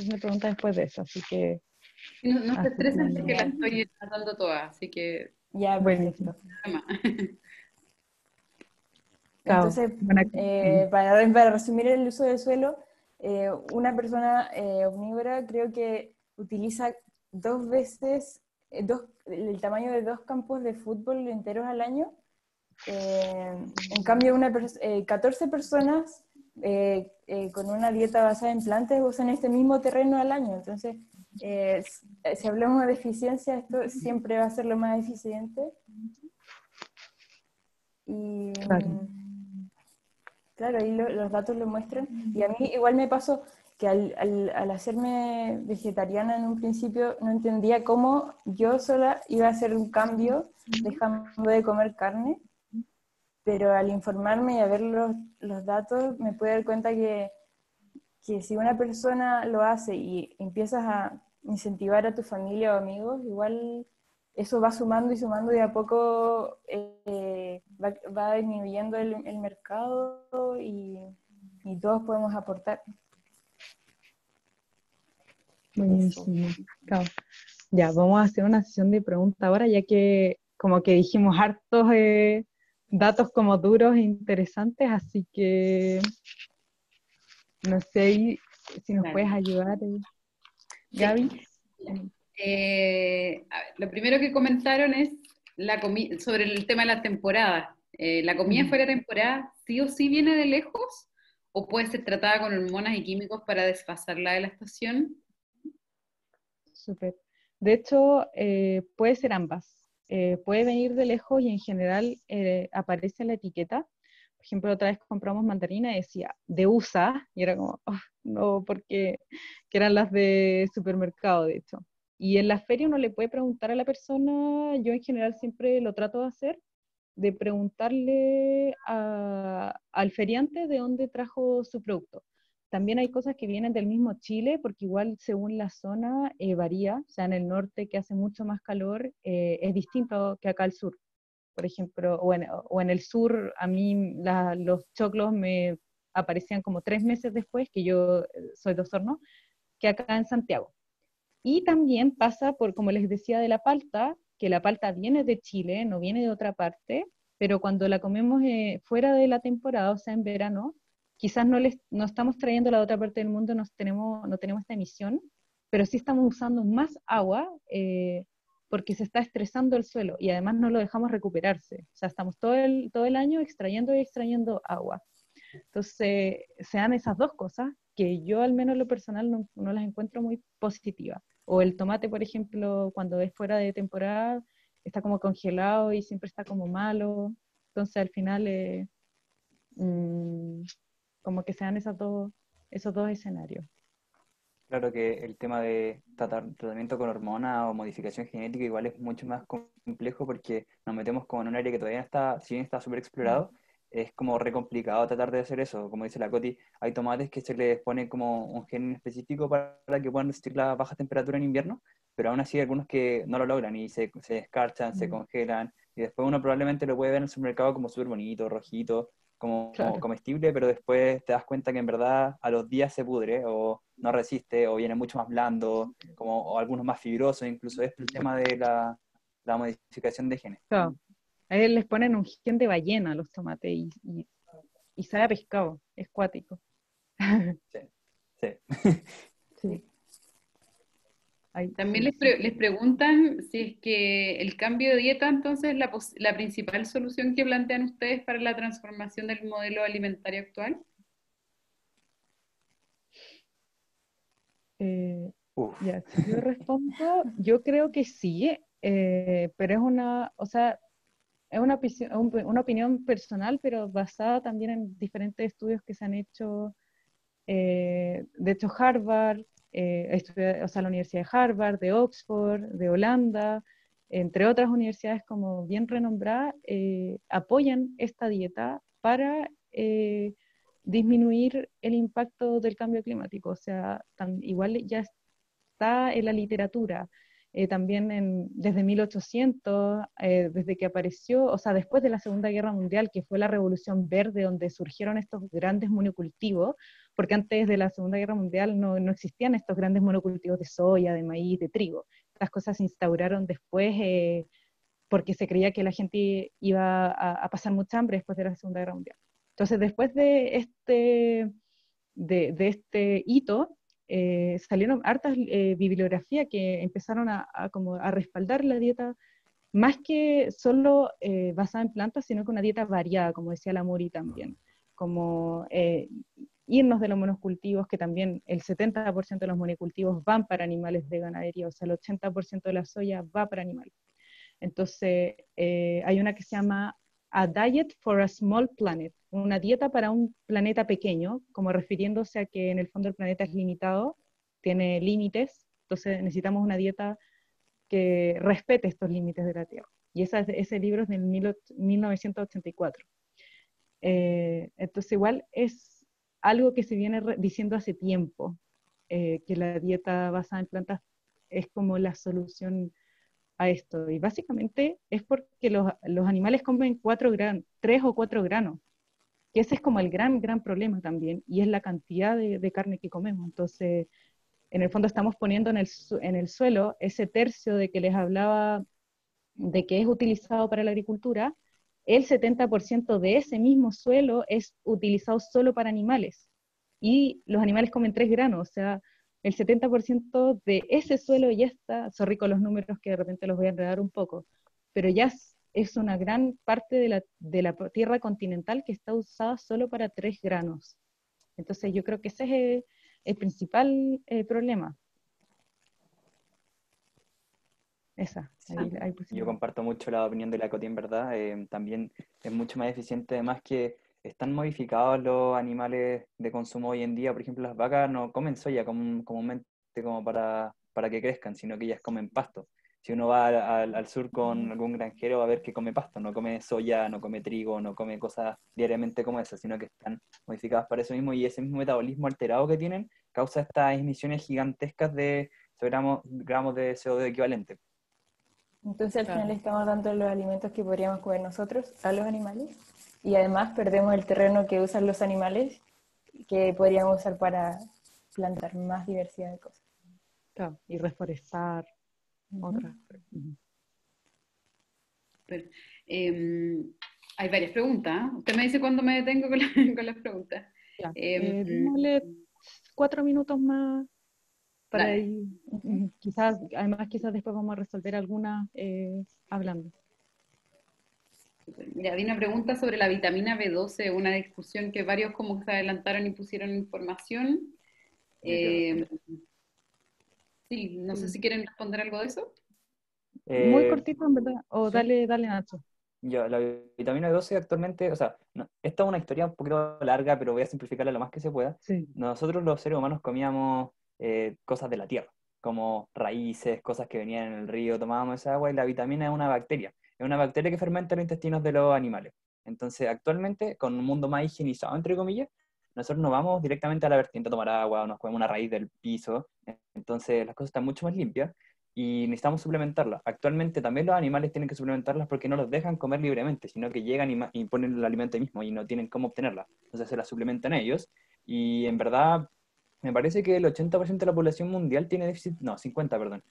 de preguntas después de eso, No se así estresen porque la que estoy tratando toda, así que Ya, buenísimo. perfecto. nada más. Chao. Entonces, Buena- para resumir el uso del suelo, una persona omnívora creo que utiliza 2 veces el tamaño de 2 campos de fútbol enteros al año. En cambio, 14 personas con una dieta basada en plantas usan este mismo terreno al año. Entonces, si hablamos de eficiencia, esto siempre va a ser lo más eficiente. Y Claro. claro, ahí los datos lo muestran. Y a mí igual me pasó que al hacerme vegetariana en un principio no entendía cómo yo sola iba a hacer un cambio dejando de comer carne, pero al informarme y a ver los datos me pude dar cuenta que si una persona lo hace y empiezas a incentivar a tu familia o amigos, igual eso va sumando y sumando y de a poco va disminuyendo el mercado y todos podemos aportar. Eso. Buenísimo. Chao. Ya, vamos a hacer una sesión de preguntas ahora, ya que como que dijimos hartos datos como duros e interesantes, así que no sé si nos Dale. puedes ayudar, Sí. Gaby. A ver, lo primero que comentaron es sobre el tema de la temporada. ¿La comida fuera de temporada sí o sí viene de lejos o puede ser tratada con hormonas y químicos para desfasarla de la estación? Súper. De hecho, puede ser ambas. Puede venir de lejos y en general aparece en la etiqueta. Por ejemplo, otra vez compramos mandarina y decía de USA, y era como, "Oh, no, porque que eran las de supermercado, de hecho. Y en la feria uno le puede preguntar a la persona, yo en general siempre lo trato de hacer, de preguntarle al feriante de dónde trajo su producto. También hay cosas que vienen del mismo Chile, porque igual según la zona varía, o sea, en el norte que hace mucho más calor es distinto que acá al sur. Por ejemplo, o en el sur a mí los choclos me aparecían como 3 meses después, que yo soy de Osorno, que acá en Santiago. Y también pasa por, como les decía, de la palta, que la palta viene de Chile, no viene de otra parte, pero cuando la comemos fuera de la temporada, o sea, en verano, quizás no estamos trayendo la otra parte del mundo, no tenemos esta emisión, pero sí estamos usando más agua porque se está estresando el suelo y además no lo dejamos recuperarse. O sea, estamos todo el año extrayendo y extrayendo agua. Entonces, se dan esas dos cosas que yo al menos en lo personal no las encuentro muy positivas. O el tomate, por ejemplo, cuando es fuera de temporada, está como congelado y siempre está como malo. Entonces, al final, mm, como que se dan esos dos escenarios. Claro que el tema de tratamiento con hormona o modificación genética igual es mucho más complejo porque nos metemos como en un área que todavía no está, si bien está súper explorado, es como re complicado tratar de hacer eso. Como dice la Coti, hay tomates que se les pone como un gen específico para que puedan resistir la baja temperatura en invierno, pero aún así hay algunos que no lo logran y se descarchan, se congelan, y después uno probablemente lo puede ver en el supermercado como súper bonito, rojito, como Claro. comestible, pero después te das cuenta que en verdad a los días se pudre o no resiste o viene mucho más blando, o algunos más fibrosos, incluso es el tema de la modificación de genes. Claro. A él les ponen un gen de ballena a los tomates y sabe a pescado, es cuático. Sí, sí. Sí. Ay, También sí, les preguntan si es que el cambio de dieta, entonces, es la principal solución que plantean ustedes para la transformación del modelo alimentario actual. Uf. Ya, si yo respondo, yo creo que sí, pero es una, o sea, es una opinión personal, pero basada también en diferentes estudios que se han hecho. De hecho, Harvard, o sea, la Universidad de Harvard, de Oxford, de Holanda, entre otras universidades como bien renombradas, apoyan esta dieta para disminuir el impacto del cambio climático. O sea, igual ya está en la literatura. También desde 1800, desde que apareció, o sea, después de la Segunda Guerra Mundial, que fue la Revolución Verde, donde surgieron estos grandes monocultivos, porque antes de la Segunda Guerra Mundial no existían estos grandes monocultivos de soya, de maíz, de trigo. Estas cosas se instauraron después porque se creía que la gente iba a pasar mucha hambre después de la Segunda Guerra Mundial. Entonces, después de este hito, salieron hartas bibliografías que empezaron como a respaldar la dieta, más que solo basada en plantas, sino que una dieta variada, como decía la Mori también, como irnos de los monocultivos, que también el 70% de los monocultivos van para animales de ganadería, o sea, el 80% de la soya va para animales. Entonces, hay una que se llama A Diet for a Small Planet, una dieta para un planeta pequeño, como refiriéndose a que en el fondo el planeta es limitado, tiene límites, entonces necesitamos una dieta que respete estos límites de la Tierra. Y ese libro es de 1984. Entonces, igual es algo que se viene diciendo hace tiempo, que la dieta basada en plantas es como la solución a esto. Y básicamente es porque los animales comen 3 o 4 granos, que ese es como el gran problema también, y es la cantidad de carne que comemos. Entonces, en el fondo estamos poniendo en el suelo ese tercio de que les hablaba de que es utilizado para la agricultura, el 70% de ese mismo suelo es utilizado solo para animales. Y los animales comen 3 granos, o sea, el 70% de ese suelo ya está, sorry con los números que de repente los voy a enredar un poco, pero ya es una gran parte de la tierra continental que está usada solo para 3 granos. Entonces yo creo que ese es el principal problema. Sí, Ahí yo pusimos. comparto mucho la opinión de la Coti, en verdad. También es mucho más eficiente, además que están modificados los animales de consumo hoy en día. Por ejemplo, las vacas no comen soya comúnmente como para que crezcan, sino que ellas comen pasto. Si uno va al sur con algún granjero va a ver que come pasto, no come soya, no come trigo, no come cosas diariamente como esas, sino que están modificadas para eso mismo y ese mismo metabolismo alterado que tienen causa estas emisiones gigantescas de gramos de CO2 equivalente. Entonces al final Claro. estamos dando los alimentos que podríamos comer nosotros a los animales y además perdemos el terreno que usan los animales que podríamos usar para plantar más diversidad de cosas. Claro, y reforestar Ujú. otras. Ujú. Pero, hay varias preguntas. ¿Ah? Usted me dice cuándo me detengo con, con las preguntas. Ya, Em, démosle 4 minutos más para Dale. ir, Ujú. quizás después vamos a resolver algunas hablando. Mira, había una pregunta sobre la vitamina B12, una discusión que varios como que se adelantaron y pusieron información. Yo quiero Eh, responder. sí, no sé Sí. si quieren responder algo de eso. Muy Eh, cortito, en verdad. O sí, dale, Nacho. la vitamina B12 actualmente, o sea, esta es una historia un poquito larga, pero voy a simplificarla lo más que se pueda. Sí. Nosotros los seres humanos comíamos cosas de la tierra, como raíces, cosas que venían en el río, tomábamos esa agua y la vitamina es una bacteria que fermenta los intestinos de los animales. Entonces, actualmente, con un mundo más higienizado, entre comillas, nosotros no vamos directamente a la vertiente a tomar agua o nos comemos una raíz del piso. Entonces, las cosas están mucho más limpias y necesitamos suplementarlas. Actualmente también los animales tienen que suplementarlas porque no los dejan comer libremente, sino que llegan y ponen el alimento ahí mismo y no tienen cómo obtenerla. Entonces, se la suplementan ellos y en verdad me parece que el 80% de la población mundial tiene déficit, no, 50, perdón,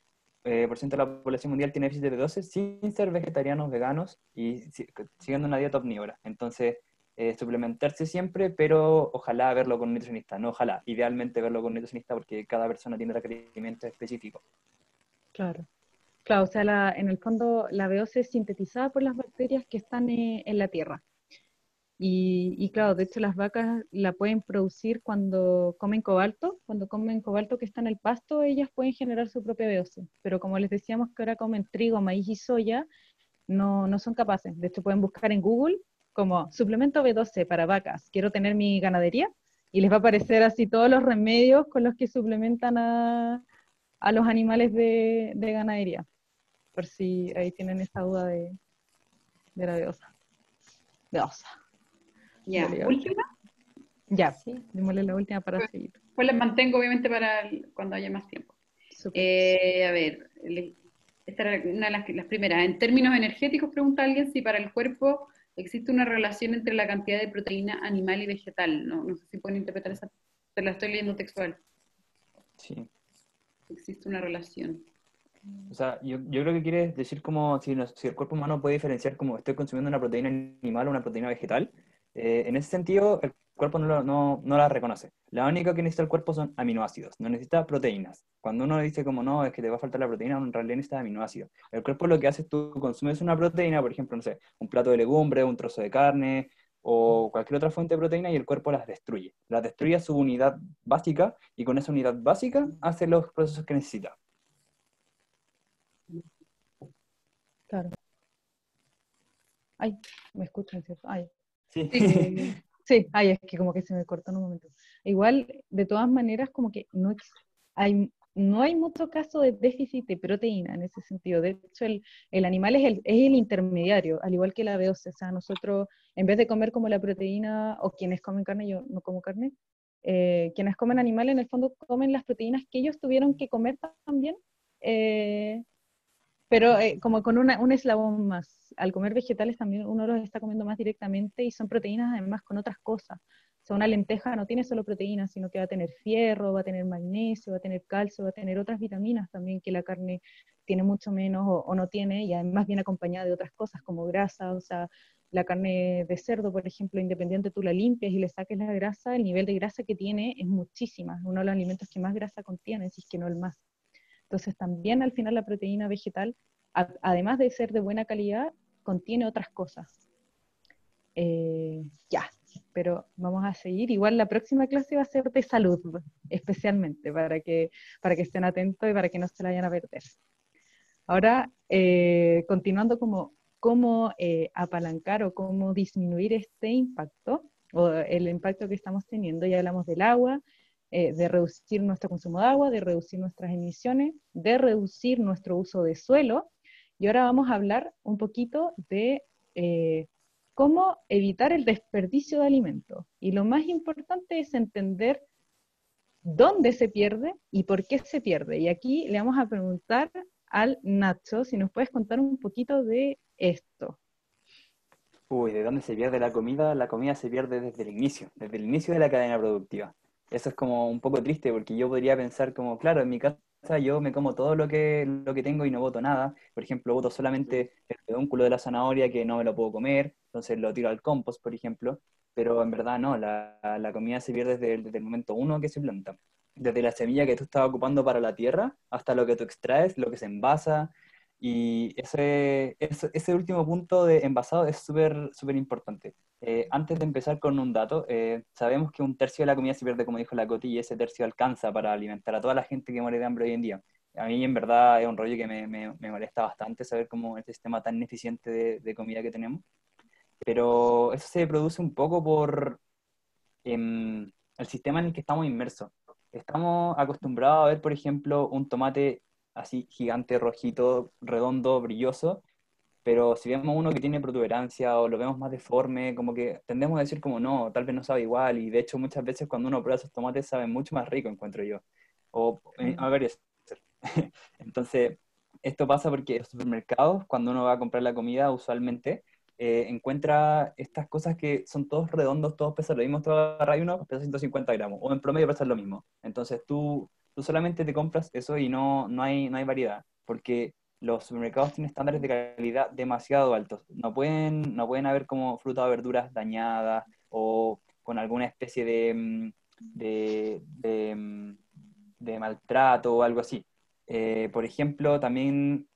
por ciento de la población mundial tiene déficit de B12 sin ser vegetarianos, veganos y siguiendo una dieta omnívora. Entonces, suplementarse siempre, pero ojalá verlo con un nutricionista, no ojalá, idealmente verlo con un nutricionista porque cada persona tiene requerimientos específicos. Claro. Claro, o sea, en el fondo la B12 es sintetizada por las bacterias que están en la tierra. Y claro, de hecho las vacas la pueden producir cuando comen cobalto que está en el pasto, ellas pueden generar su propia B12. Pero como les decíamos que ahora comen trigo, maíz y soya, no son capaces. De hecho pueden buscar en Google como suplemento B12 para vacas, quiero tener mi ganadería, y les va a aparecer así todos los remedios con los que suplementan a los animales de ganadería, por si ahí tienen esa duda de la B12. B12. Ya, última. Ya, Sí. démosle la última para Pues, seguir. pues las mantengo obviamente para cuando haya más tiempo. Súper. A ver, esta era una de las primeras. En términos energéticos, pregunta alguien si para el cuerpo existe una relación entre la cantidad de proteína animal y vegetal. No sé si pueden interpretar esa, te la estoy leyendo textual. Sí. Existe una relación. O sea, yo creo que quiere decir como si el cuerpo humano puede diferenciar como estoy consumiendo una proteína animal o una proteína vegetal. En ese sentido, el cuerpo no la reconoce. La única que necesita el cuerpo son aminoácidos, no necesita proteínas. Cuando uno dice como no, es que te va a faltar la proteína, en realidad necesita aminoácidos. El cuerpo lo que hace es tú consumes una proteína, por ejemplo, no sé, un plato de legumbre, un trozo de carne o cualquier otra fuente de proteína y el cuerpo las destruye. Las destruye a su unidad básica y con esa unidad básica hace los procesos que necesita. Claro. Ay, me escuchan, ¿cierto? Ay. Sí. Sí, ay, es que como que se me cortó en un momento. Igual, de todas maneras, como que no hay mucho caso de déficit de proteína en ese sentido. De hecho, el animal es el intermediario, al igual que la B12. O sea, nosotros, en vez de comer como la proteína, o quienes comen carne, yo no como carne, quienes comen animales en el fondo comen las proteínas que ellos tuvieron que comer también, eh, pero como con un eslabón más. Al comer vegetales también uno los está comiendo más directamente y son proteínas además con otras cosas. O sea, una lenteja no tiene solo proteínas, sino que va a tener fierro, va a tener magnesio, va a tener calcio, va a tener otras vitaminas también que la carne tiene mucho menos o no tiene, y además viene acompañada de otras cosas como grasa. O sea, la carne de cerdo, por ejemplo, independiente tú la limpias y le saques la grasa, el nivel de grasa que tiene es muchísima. Es uno de los alimentos que más grasa contiene, si es que no el más. Entonces también al final la proteína vegetal, además de ser de buena calidad, contiene otras cosas. Ya, pero vamos a seguir. Igual la próxima clase va a ser de salud, especialmente, para que estén atentos y para que no se la vayan a perder. Ahora, continuando como cómo apalancar o cómo disminuir este impacto, o el impacto que estamos teniendo. Ya hablamos del agua, de reducir nuestro consumo de agua, de reducir nuestras emisiones, de reducir nuestro uso de suelo, y ahora vamos a hablar un poquito de cómo evitar el desperdicio de alimentos. Y lo más importante es entender dónde se pierde y por qué se pierde. Y aquí le vamos a preguntar al Nacho si nos puedes contar un poquito de esto. Uy, ¿de dónde se pierde la comida? La comida se pierde desde el inicio de la cadena productiva. Eso es como un poco triste porque yo podría pensar como, claro, en mi casa yo me como todo lo que tengo y no boto nada. Por ejemplo, boto solamente el pedúnculo de la zanahoria que no me lo puedo comer, entonces lo tiro al compost, por ejemplo. Pero en verdad no, la comida se pierde desde el momento uno que se planta. Desde la semilla que tú estás ocupando para la tierra hasta lo que tú extraes, lo que se envasa. Y ese último punto de envasado es súper importante. Antes de empezar con un dato, sabemos que un tercio de la comida se pierde, como dijo la Coti, y ese tercio alcanza para alimentar a toda la gente que muere de hambre hoy en día. A mí en verdad es un rollo que me molesta bastante saber cómo el sistema tan ineficiente de comida que tenemos. Pero eso se produce un poco por el sistema en el que estamos inmersos. Estamos acostumbrados a ver, por ejemplo, un tomate así gigante, rojito, redondo, brilloso, pero si vemos uno que tiene protuberancia o lo vemos más deforme, como que tendemos a decir como no, tal vez no sabe igual, y de hecho muchas veces cuando uno prueba esos tomates saben mucho más rico, encuentro yo, o a ver, entonces esto pasa porque en los supermercados, cuando uno va a comprar la comida, usualmente encuentra estas cosas que son todos redondos, todos pesan lo mismo, tú agarras uno, pesa 150 gramos, o en promedio pesan lo mismo, entonces tú solamente te compras eso y no hay variedad, porque los supermercados tienen estándares de calidad demasiado altos. No pueden haber como frutas o verduras dañadas o con alguna especie de maltrato o algo así. Por ejemplo, también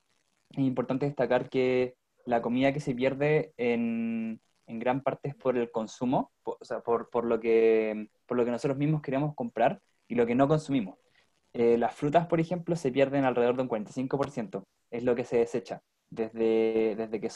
es importante destacar que la comida que se pierde en gran parte es por el consumo, o sea, por lo que nosotros mismos queremos comprar y lo que no consumimos. Las frutas, por ejemplo, se pierden alrededor de un 45%, es lo que se desecha. Desde que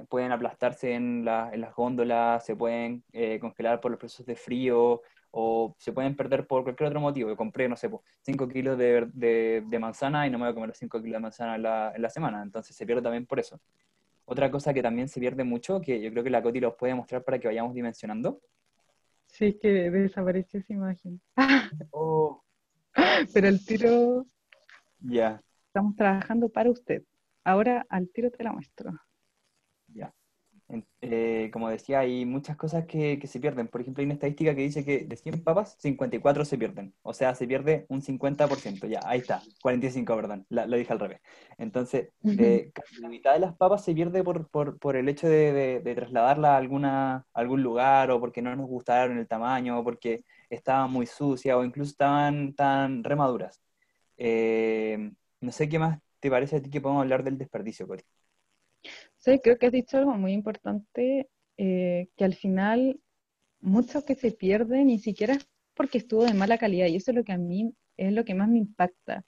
pueden aplastarse en las góndolas, se pueden congelar por los procesos de frío, o se pueden perder por cualquier otro motivo. Yo compré, no sé, 5 kilos de manzana y no me voy a comer los 5 kilos de manzana en la semana, entonces se pierde también por eso. Otra cosa que también se pierde mucho, que yo creo que la Coti los puede mostrar para que vayamos dimensionando. Sí, es que desapareció esa imagen. Oh, Pero el tiro, ya. estamos trabajando para usted. Ahora al tiro te la muestro. Ya. Como decía, hay muchas cosas que se pierden. Por ejemplo, hay una estadística que dice que de 100 papas, 54 se pierden. O sea, se pierde un 50%. Ya, ahí está. 45, perdón. Lo dije al revés. Entonces, casi la mitad de las papas se pierde por el hecho de trasladarla a algún lugar, o porque no nos gustaron el tamaño, o porque estaban muy sucias, o incluso estaban tan remaduras. No sé qué más te parece a ti que podemos hablar del desperdicio, Cori. Sí, creo que has dicho algo muy importante, que al final mucho que se pierde ni siquiera es porque estuvo de mala calidad, y eso es lo que a mí es lo que más me impacta,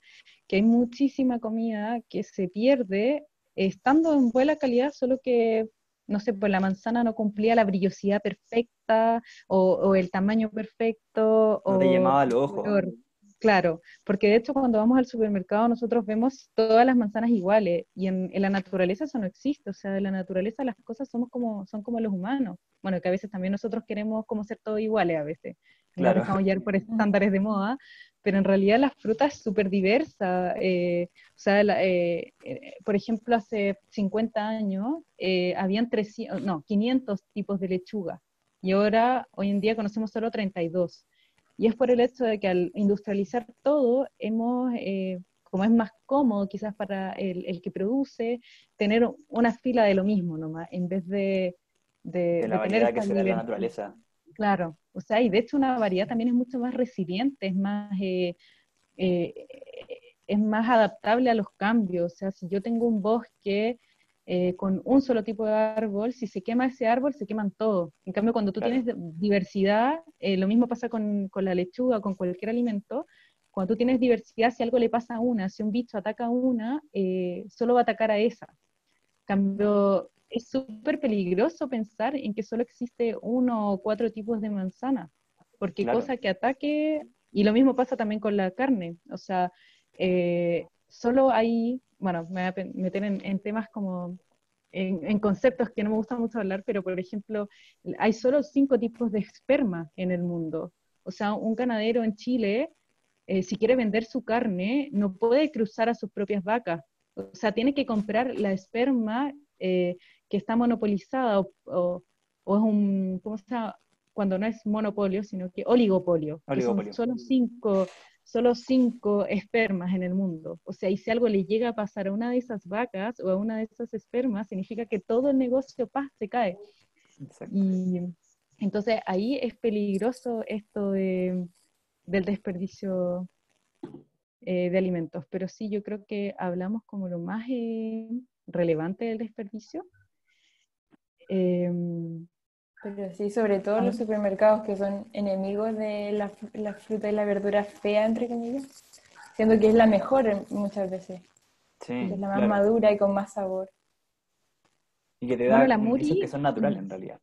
que hay muchísima comida que se pierde estando en buena calidad, solo que, no sé, pues la manzana no cumplía la brillosidad perfecta o el tamaño perfecto No te o llamaba al el ojo. color. Claro, porque de hecho cuando vamos al supermercado nosotros vemos todas las manzanas iguales y en la naturaleza eso no existe, o sea, en la naturaleza las cosas son como los humanos. Bueno, que a veces también nosotros queremos como ser todos iguales a veces, y nos Claro. dejamos llevar por estándares de moda, pero en realidad la fruta es súper diversa. O sea, por ejemplo, hace 50 años habían 300, no, 500 tipos de lechuga, y ahora, hoy en día conocemos solo 32. Y es por el hecho de que al industrializar todo, como es más cómodo quizás para el que produce, tener una fila de lo mismo nomás, en vez De la de tener variedad que esta se da en la diversidad. naturaleza. Claro, o sea, y de hecho una variedad también es mucho más resiliente, eh, es más adaptable a los cambios. O sea, si yo tengo un bosque con un solo tipo de árbol, si se quema ese árbol, se queman todos. En cambio, cuando tú Claro, tienes diversidad, lo mismo pasa con la lechuga, con cualquier alimento. Cuando tú tienes diversidad, si algo le pasa a una, si un bicho ataca a una, solo va a atacar a esa. Cambio, es súper peligroso pensar en que solo existe uno o cuatro tipos de manzana, porque claro. cosa que ataque, y lo mismo pasa también con la carne, o sea, solo hay, bueno, me voy a meter en temas como, en conceptos que no me gusta mucho hablar, pero por ejemplo, hay solo 5 tipos de esperma en el mundo, o sea, un ganadero en Chile, si quiere vender su carne, no puede cruzar a sus propias vacas. O sea, tiene que comprar la esperma que está monopolizada o es un, ¿cómo se llama? Cuando no es monopolio, sino que oligopolio, que son Oligopolio. solo cinco espermas en el mundo. O sea, y si algo le llega a pasar a una de esas vacas o a una de esas espermas, significa que todo el negocio se cae. Exacto. Y entonces ahí es peligroso esto del desperdicio de alimentos, pero sí, yo creo que hablamos como lo más relevante del desperdicio. Eh, Pero sí, sobre todo a los ver, supermercados que son enemigos de la fruta y la verdura fea, entre comillas, siendo que es la mejor muchas veces, porque Sí, es la más claro. madura y con más sabor. Y que te bueno, da la indicios que Muri, son naturales en realidad.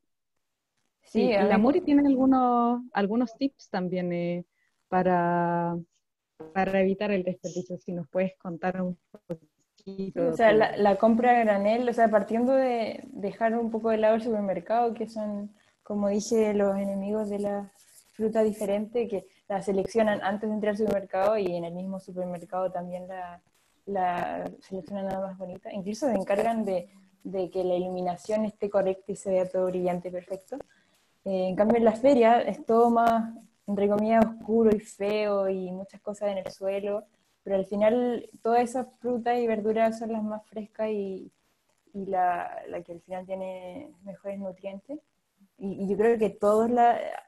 Sí, sí, a la mí, Muri tiene algunos tips también para, para evitar el desperdicio, si nos puedes contar un poco. fresquito. O sea, Todo. la compra a granel, o sea, partiendo de dejar un poco de lado el supermercado, que son, como dije, los enemigos de la fruta diferente, que la seleccionan antes de entrar al supermercado y en el mismo supermercado también la seleccionan nada más bonita. Incluso se encargan de que la iluminación esté correcta y se vea todo brillante y perfecto. En cambio, en la feria es todo más, entre comillas, oscuro y feo y muchas cosas en el suelo, pero al final todas esas frutas y verduras son las más frescas y la que al final tiene mejores nutrientes. Y yo creo que todos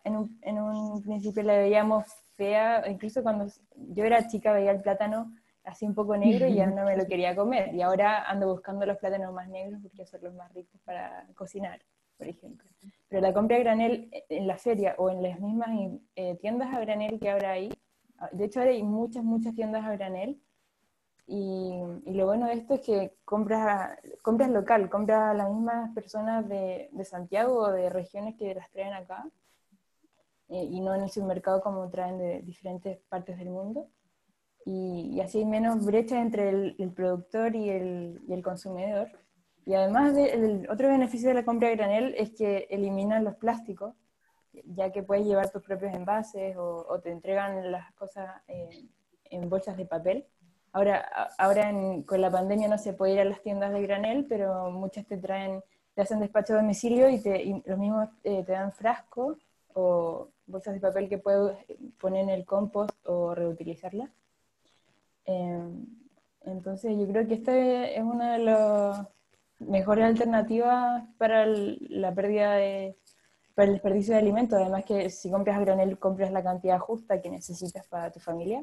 en un principio la veíamos fea, incluso cuando yo era chica veía el plátano así un poco negro y ya no me lo quería comer. Y ahora ando buscando los plátanos más negros porque son los más ricos para cocinar, por ejemplo. Pero la compra a granel en la feria o en las mismas tiendas a granel que ahora hay, de hecho ahora hay muchas, muchas tiendas a granel, y lo bueno de esto es que compras local, compras a las mismas personas de Santiago o de regiones que las traen acá, y no en el supermercado como traen de diferentes partes del mundo. Y así hay menos brecha entre el productor y el consumidor. Y además, el otro beneficio de la compra a granel es que eliminan los plásticos, ya que puedes llevar tus propios envases o te entregan las cosas en bolsas de papel. Ahora con la pandemia no se puede ir a las tiendas de granel, pero muchas te hacen despacho a domicilio y los mismos te dan frascos o bolsas de papel que puedes poner en el compost o reutilizarlas. Entonces yo creo que esta es una de las mejores alternativas para la para el desperdicio de alimentos. Además que si compras a granel, compras la cantidad justa que necesitas para tu familia.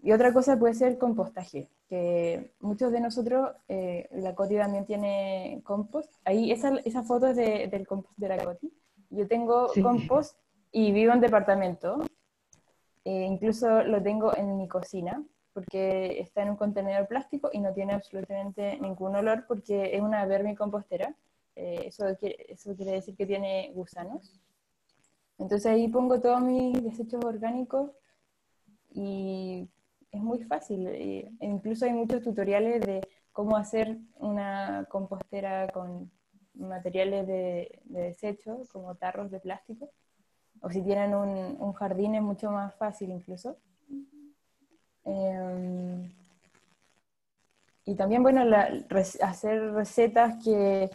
Y otra cosa puede ser compostaje, que muchos de nosotros, la Coti también tiene compost. Ahí esa foto es del compost de la Coti. Yo tengo Sí. compost y vivo en departamento. Incluso lo tengo en mi cocina, porque está en un contenedor plástico y no tiene absolutamente ningún olor porque es una vermicompostera. Eso quiere decir que tiene gusanos. Entonces ahí pongo todos mis desechos orgánicos y es muy fácil. Incluso hay muchos tutoriales de cómo hacer una compostera con materiales de desecho, como tarros de plástico. O si tienen un jardín es mucho más fácil incluso. Y también, bueno, hacer recetas que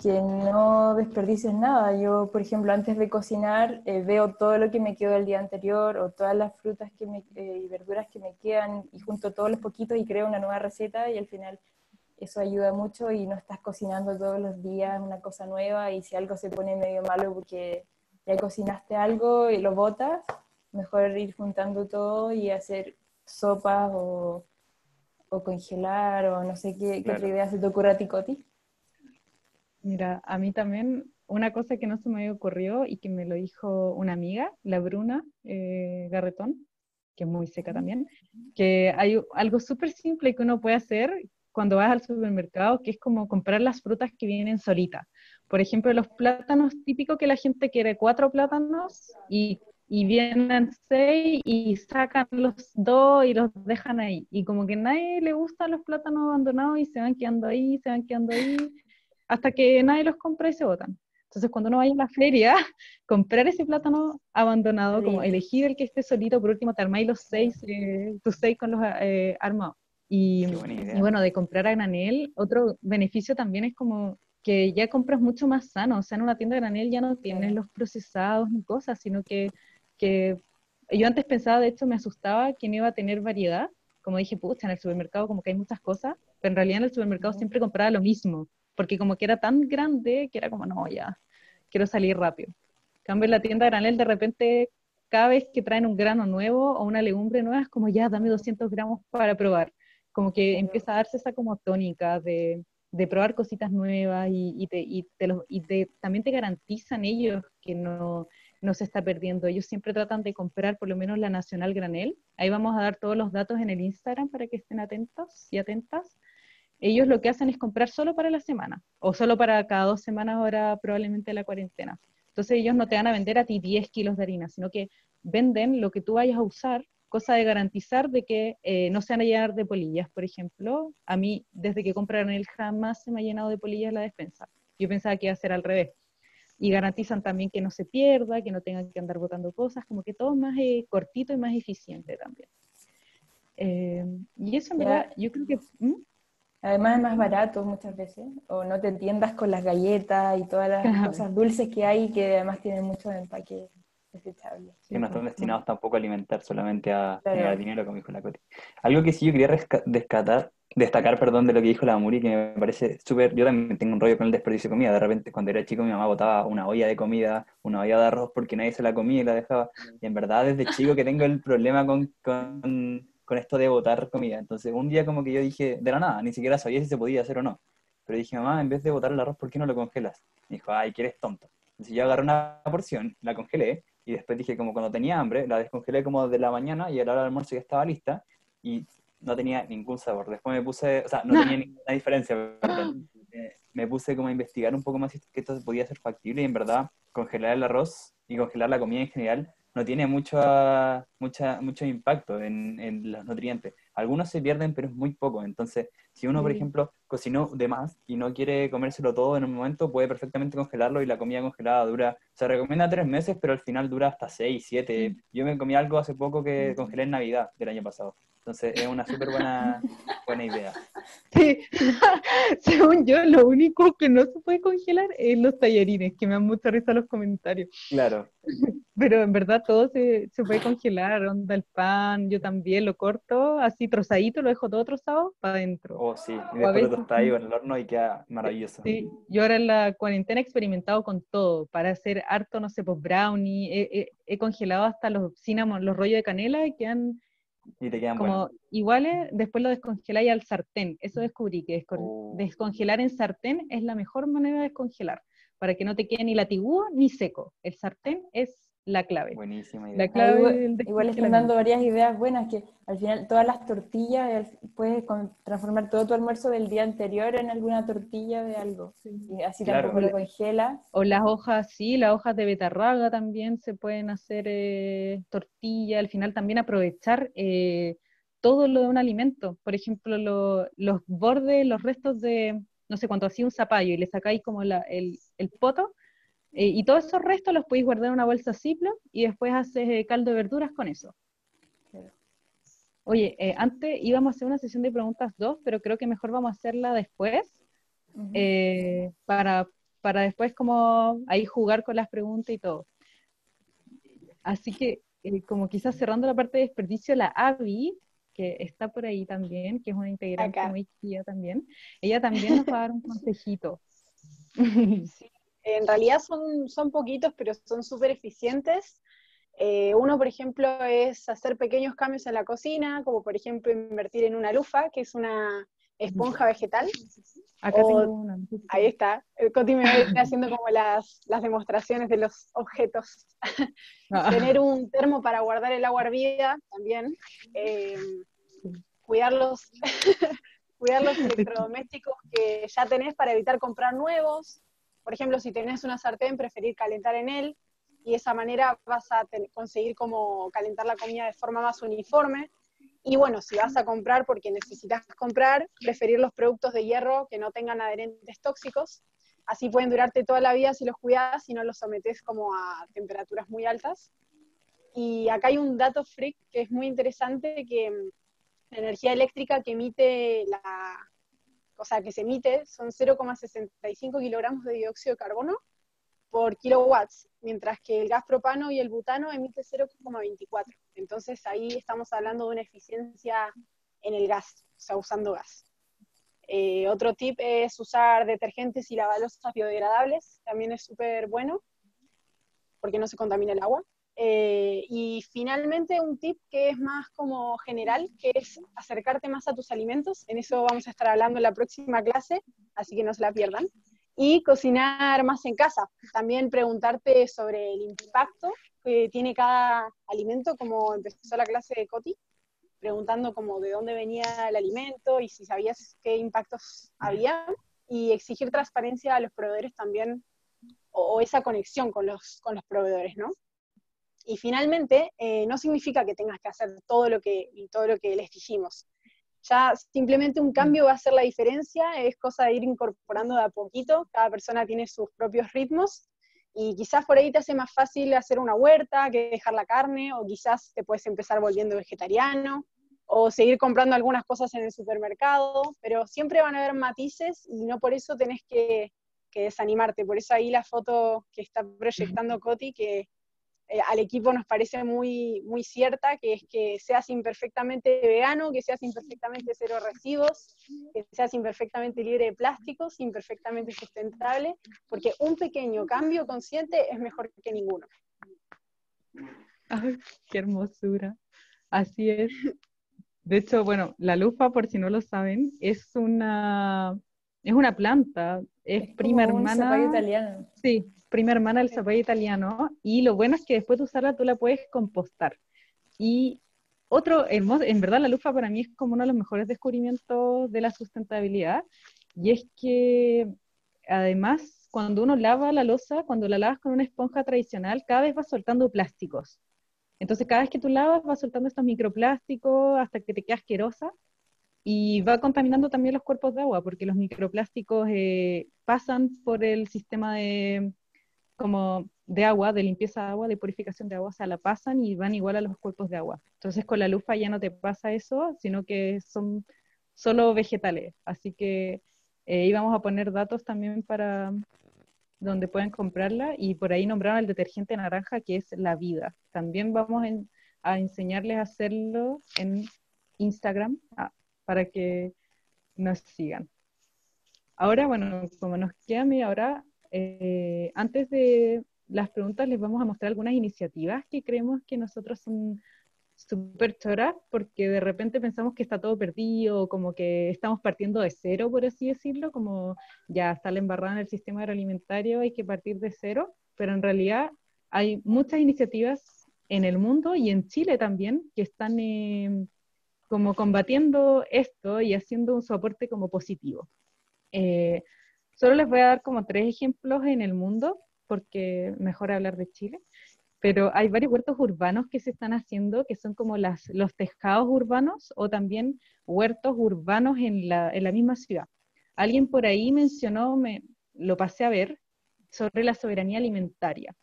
no desperdicies nada. Yo, por ejemplo, antes de cocinar, veo todo lo que me quedó el día anterior o todas las frutas y verduras que me quedan y junto todos los poquitos y creo una nueva receta y al final eso ayuda mucho y no estás cocinando todos los días una cosa nueva y si algo se pone medio malo porque ya cocinaste algo y lo botas, mejor ir juntando todo y hacer sopas o congelar o no sé qué Claro. otra idea se te ocurra a ti, Coti. Mira, a mí también una cosa que no se me había ocurrido y que me lo dijo una amiga, la Bruna Garretón, que es muy seca también, que hay algo súper simple que uno puede hacer cuando vas al supermercado, que es como comprar las frutas que vienen solitas. Por ejemplo, los plátanos típicos que la gente quiere 4 plátanos y vienen 6 y sacan los 2 y los dejan ahí. Y como que a nadie le gustan los plátanos abandonados y se van quedando ahí, se van quedando ahí hasta que nadie los compra y se botan. Entonces, cuando uno vaya a la feria, comprar ese plátano abandonado, como Lindo. elegir el que esté solito, por último te armáis los 6, tus 6 con los armados. Y Qué buena idea. bueno, de comprar a granel, otro beneficio también es como que ya compras mucho más sano, o sea, en una tienda de granel ya no tienes los procesados ni cosas, sino que yo antes pensaba, de hecho me asustaba que no iba a tener variedad, como dije, pucha, en el supermercado como que hay muchas cosas, pero en realidad en el supermercado siempre compraba lo mismo, porque como que era tan grande que era como, no, ya, quiero salir rápido. En cambio, en la tienda de granel, de repente, cada vez que traen un grano nuevo o una legumbre nueva, es como, ya, dame 200 gramos para probar. Como que empieza a darse esa como tónica de probar cositas nuevas también te garantizan ellos que no se está perdiendo. Ellos siempre tratan de comprar por lo menos la Nacional Granel. Ahí vamos a dar todos los datos en el Instagram para que estén atentos y atentas. Ellos lo que hacen es comprar solo para la semana, o solo para cada 2 semanas ahora probablemente la cuarentena. Entonces ellos no te van a vender a ti 10 kilos de harina, sino que venden lo que tú vayas a usar cosa de garantizar de que no se van a llenar de polillas, por ejemplo. A mí, desde que compré granel, jamás se me ha llenado de polillas la despensa. Yo pensaba que iba a ser al revés. Y garantizan también que no se pierda, que no tengan que andar botando cosas, como que todo más cortito y más eficiente también. Y eso en verdad, Ya, yo creo que... además es más barato muchas veces, o no te tiendas con las galletas y todas las Claro, cosas dulces que hay que además tienen mucho empaque desechable. Que sí, no pues, están destinados tampoco a alimentar, solamente a generar Claro. dinero, como dijo la Coti. Algo que sí yo quería destacar, perdón, de lo que dijo la Muri, que me parece súper, yo también tengo un rollo con el desperdicio de comida. De repente, cuando era chico, mi mamá botaba una olla de comida, una olla de arroz, porque nadie se la comía y la dejaba. Y en verdad, desde chico que tengo el problema con esto de botar comida. Entonces, un día como que yo dije, de la nada, ni siquiera sabía si se podía hacer o no. Pero dije, mamá, en vez de botar el arroz, ¿por qué no lo congelas? Me dijo, ay, que eres tonto. Entonces yo agarré una porción, la congelé, y después dije, como cuando tenía hambre, la descongelé como de la mañana y a la hora del almuerzo ya estaba lista y no tenía ningún sabor. Después me puse, o sea, no tenía ninguna diferencia, perdón. Me puse como a investigar un poco más si es que esto podía ser factible y en verdad congelar el arroz y congelar la comida en general no tiene mucho impacto en los nutrientes. Algunos se pierden, pero es muy poco. Entonces, si uno, por sí. ejemplo, cocinó de más y no quiere comérselo todo en un momento, puede perfectamente congelarlo y la comida congelada dura, se recomienda 3 meses, pero al final dura hasta 6, 7. Yo me comí algo hace poco que congelé en Navidad del año pasado. Entonces, es una súper buena idea. Sí, según yo, lo único que no se puede congelar es los tallarines, que me dan mucha risa los comentarios. Claro. Pero en verdad todo se puede congelar, onda el pan, yo también lo corto así trozadito, lo dejo todo trozado para adentro. Oh, sí. Y O a después lo veces, tostáis en el horno y queda maravilloso. sí, yo ahora en la cuarentena he experimentado con todo, para hacer harto, no sé, pues brownie, he congelado hasta los cinnamon, los rollos de canela y quedan Y te quedan buenos. como iguales, después lo descongeláis al sartén. Eso descubrí, que Oh, descongelar en sartén es la mejor manera de descongelar, para que no te quede ni latigudo ni seco. El sartén es la clave. buenísima La idea. Ahí clave del igual están dando descongelamiento. varias ideas buenas, que al final todas las tortillas, puedes transformar todo tu almuerzo del día anterior en alguna tortilla de algo. Y así Claro. tampoco lo congelas. O las hojas, sí, las hojas de betarraga también se pueden hacer tortilla. Al final también aprovechar todo lo de un alimento. Por ejemplo, los bordes, los restos de, no sé, cuando hacía un zapallo y le sacáis como el poto, y todos esos restos los podéis guardar en una bolsa Ziploc y después haces caldo de verduras con eso. Oye, antes íbamos a hacer una sesión de preguntas 2, pero creo que mejor vamos a hacerla después, Ujú. eh, para, para después como ahí jugar con las preguntas y todo. Así que, como quizás cerrando la parte de desperdicio, la Abby, que está por ahí también, que es una integrante Acá. muy querida también, ella también nos va a dar un consejito. Sí. En realidad son poquitos, pero son súper eficientes. Uno, por ejemplo, es hacer pequeños cambios en la cocina, como por ejemplo invertir en una lufa, que es una esponja vegetal. Acá tengo O una. No sé ahí está, el Coti me va a ir haciendo como las demostraciones de los objetos. Tener un termo para guardar el agua hervida también. Eh, cuidar los, cuidar los electrodomésticos que ya tenés para evitar comprar nuevos. Por ejemplo, si tenés una sartén, preferir calentar en él, y de esa manera vas a conseguir como calentar la comida de forma más uniforme. Y bueno, si vas a comprar porque necesitas comprar, preferir los productos de hierro que no tengan adherentes tóxicos. Así pueden durarte toda la vida si los cuidas y no los sometes como a temperaturas muy altas. Y acá hay un dato freak que es muy interesante, que la energía eléctrica que emite o sea, que se emite son 0,65 kilogramos de dióxido de carbono por kilowatts, mientras que el gas propano y el butano emite 0,24. Entonces ahí estamos hablando de una eficiencia en el gas, o sea, usando gas. Otro tip es usar detergentes y lavalosas biodegradables, también es súper bueno, porque no se contamina el agua. Y finalmente un tip que es más como general, que es acercarte más a tus alimentos. En eso vamos a estar hablando en la próxima clase, así que no se la pierdan. Y cocinar más en casa. También preguntarte sobre el impacto que tiene cada alimento, como empezó la clase de Coti, preguntando como de dónde venía el alimento y si sabías qué impactos había. Y exigir transparencia a los proveedores también, o esa conexión con los proveedores, ¿no? Y finalmente, no significa que tengas que hacer todo lo que les dijimos. Ya simplemente un cambio va a hacer la diferencia, es cosa de ir incorporando de a poquito, cada persona tiene sus propios ritmos, y quizás por ahí te hace más fácil hacer una huerta que dejar la carne, o quizás te puedes empezar volviendo vegetariano, o seguir comprando algunas cosas en el supermercado, pero siempre van a haber matices y no por eso tenés que desanimarte. Por eso ahí la foto que está proyectando Coti, que al equipo nos parece muy, muy cierta, que es que seas imperfectamente vegano, que seas imperfectamente cero residuos, que seas imperfectamente libre de plásticos, imperfectamente sustentable, porque un pequeño cambio consciente es mejor que ninguno. Ay, qué hermosura. Así es. De hecho, bueno, la lufa, por si no lo saben, es una planta, es prima como un zapallo hermana, italiano. sí, prima hermana del zapallo italiano, y lo bueno es que después de usarla tú la puedes compostar. Y otro hermoso, en verdad la lufa para mí es como uno de los mejores descubrimientos de la sustentabilidad, y es que además cuando uno lava la loza, cuando la lavas con una esponja tradicional, cada vez va soltando plásticos. Entonces cada vez que tú lavas va soltando estos microplásticos hasta que te queda asquerosa y va contaminando también los cuerpos de agua, porque los microplásticos pasan por el sistema como de agua, de limpieza de agua, de purificación de agua, o sea, la pasan y van igual a los cuerpos de agua. Entonces con la lufa ya no te pasa eso, sino que son solo vegetales. Así que íbamos a poner datos también para donde pueden comprarla, y por ahí nombraron el detergente naranja, que es La Vida. También vamos a enseñarles a hacerlo en Instagram para que nos sigan. Ahora, bueno, como nos queda media hora, antes de las preguntas les vamos a mostrar algunas iniciativas que creemos que nosotros son súper choras, porque de repente pensamos que está todo perdido, como que estamos partiendo de cero, por así decirlo, como ya está la embarrada en el sistema agroalimentario, hay que partir de cero, pero en realidad hay muchas iniciativas en el mundo y en Chile también que están como combatiendo esto y haciendo un soporte como positivo. Solo les voy a dar como 3 ejemplos en el mundo, porque mejor hablar de Chile. Pero hay varios huertos urbanos que se están haciendo, que son como los tejados urbanos o también huertos urbanos en la misma ciudad. Alguien por ahí mencionó, lo pasé a ver, sobre la soberanía alimentaria,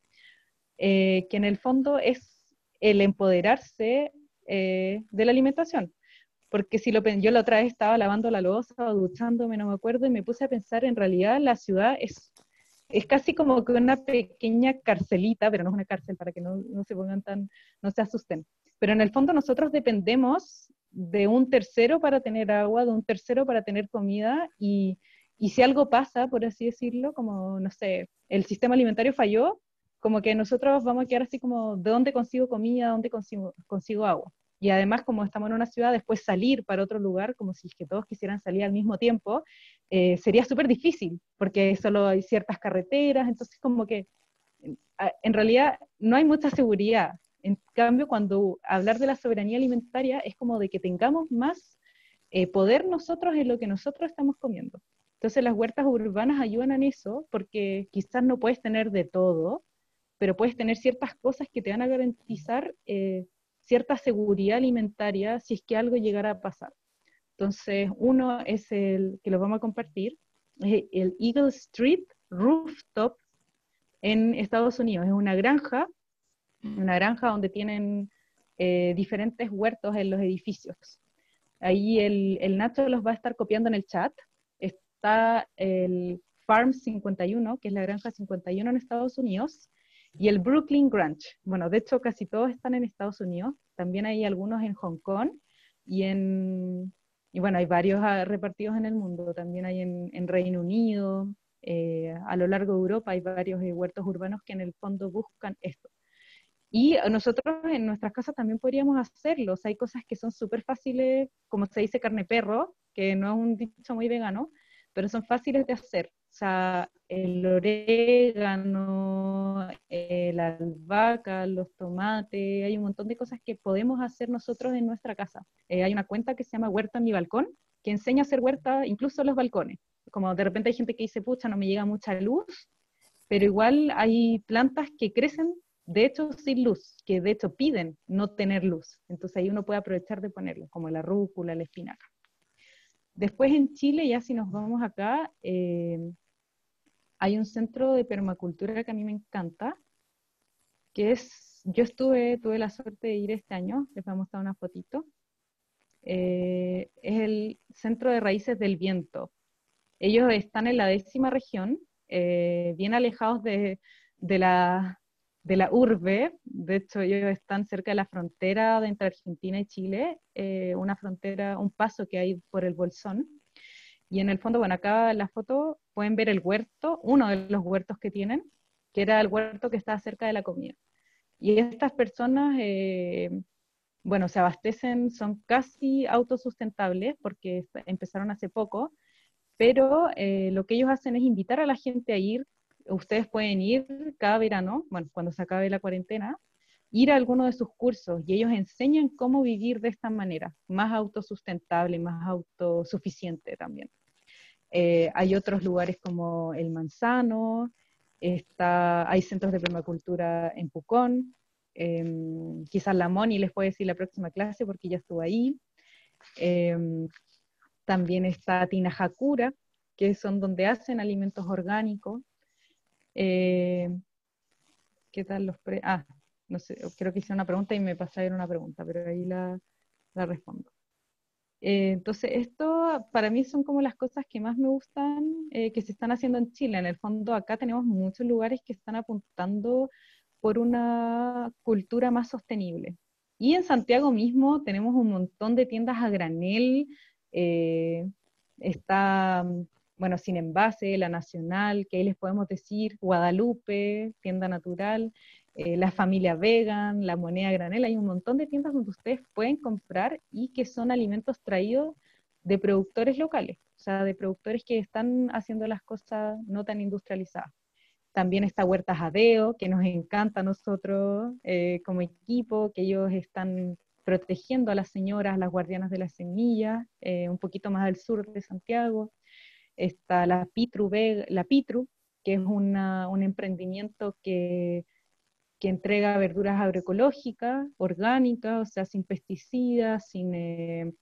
que en el fondo es el empoderarse de la alimentación. Porque si yo la otra vez estaba lavando la loza o duchándome, no me acuerdo, y me puse a pensar, en realidad la ciudad es casi como que una pequeña carcelita, pero no es una cárcel para que no se pongan no se asusten. Pero en el fondo nosotros dependemos de un tercero para tener agua, de un tercero para tener comida, y si algo pasa, por así decirlo, como, no sé, el sistema alimentario falló, como que nosotros vamos a quedar así como, ¿de dónde consigo comida? ¿De dónde consigo agua? Y además, como estamos en una ciudad, después salir para otro lugar, como si es que todos quisieran salir al mismo tiempo, sería súper difícil, porque solo hay ciertas carreteras, entonces como que en realidad no hay mucha seguridad. En cambio, cuando hablar de la soberanía alimentaria es como de que tengamos más poder nosotros en lo que nosotros estamos comiendo. Entonces las huertas urbanas ayudan en eso, porque quizás no puedes tener de todo, pero puedes tener ciertas cosas que te van a garantizar cierta seguridad alimentaria si es que algo llegara a pasar. Entonces, uno es el que lo vamos a compartir, es el Eagle Street Rooftop en Estados Unidos. Es una granja donde tienen diferentes huertos en los edificios. Ahí el Nacho los va a estar copiando en el chat. Está el Farm 51, que es la granja 51 en Estados Unidos, y el Brooklyn Ranch. Bueno, de hecho casi todos están en Estados Unidos, también hay algunos en Hong Kong, y bueno, hay varios repartidos en el mundo, también hay en Reino Unido, a lo largo de Europa hay varios huertos urbanos que en el fondo buscan esto. Y nosotros en nuestras casas también podríamos hacerlo. O sea, hay cosas que son súper fáciles, como se dice carne perro, que no es un dicho muy vegano, pero son fáciles de hacer. O sea, el orégano, la albahaca, los tomates, hay un montón de cosas que podemos hacer nosotros en nuestra casa. Hay una cuenta que se llama Huerta en mi balcón, que enseña a hacer huerta incluso en los balcones. Como de repente hay gente que dice, pucha, no me llega mucha luz, pero igual hay plantas que crecen de hecho sin luz, que de hecho piden no tener luz. Entonces ahí uno puede aprovechar de ponerlo, como la rúcula, la espinaca. Después en Chile, ya si nos vamos acá, hay un centro de permacultura que a mí me encanta, que es, tuve la suerte de ir este año, les voy a mostrar una fotito. Es el Centro de Raíces del Viento. Ellos están en la 10ª región, bien alejados de la urbe. De hecho, ellos están cerca de la frontera entre Argentina y Chile, una frontera, un paso que hay por el Bolsón. Y en el fondo, bueno, acá en la foto pueden ver el huerto, uno de los huertos que tienen, que era el huerto que está cerca de la comida. Y estas personas, bueno, se abastecen, son casi autosustentables porque empezaron hace poco, pero lo que ellos hacen es invitar a la gente a ir. Ustedes pueden ir cada verano, bueno, cuando se acabe la cuarentena, ir a alguno de sus cursos y ellos enseñan cómo vivir de esta manera, más autosustentable, más autosuficiente también. Hay otros lugares como El Manzano, hay centros de permacultura en Pucón, quizás la Moni les puede decir la próxima clase porque ya estuvo ahí. También está Tinajacura, que son donde hacen alimentos orgánicos. ¿Qué tal los no sé, creo que hice una pregunta y me pasaron una pregunta, pero ahí la respondo. Entonces, esto para mí son como las cosas que más me gustan que se están haciendo en Chile. En el fondo, acá tenemos muchos lugares que están apuntando por una cultura más sostenible. Y en Santiago mismo tenemos un montón de tiendas a granel, está, bueno, Sin Envase, La Nacional, que ahí les podemos decir, Guadalupe, Tienda Natural, la Familia Vegan, La Moneda Granel, hay un montón de tiendas donde ustedes pueden comprar y que son alimentos traídos de productores locales, o sea, de productores que están haciendo las cosas no tan industrializadas. También está Huertas Adeo, que nos encanta a nosotros como equipo, que ellos están protegiendo a las señoras, las guardianas de las semillas, un poquito más al sur de Santiago. Está la Pitru, que es un emprendimiento que entrega verduras agroecológicas, orgánicas, o sea, sin pesticidas, sin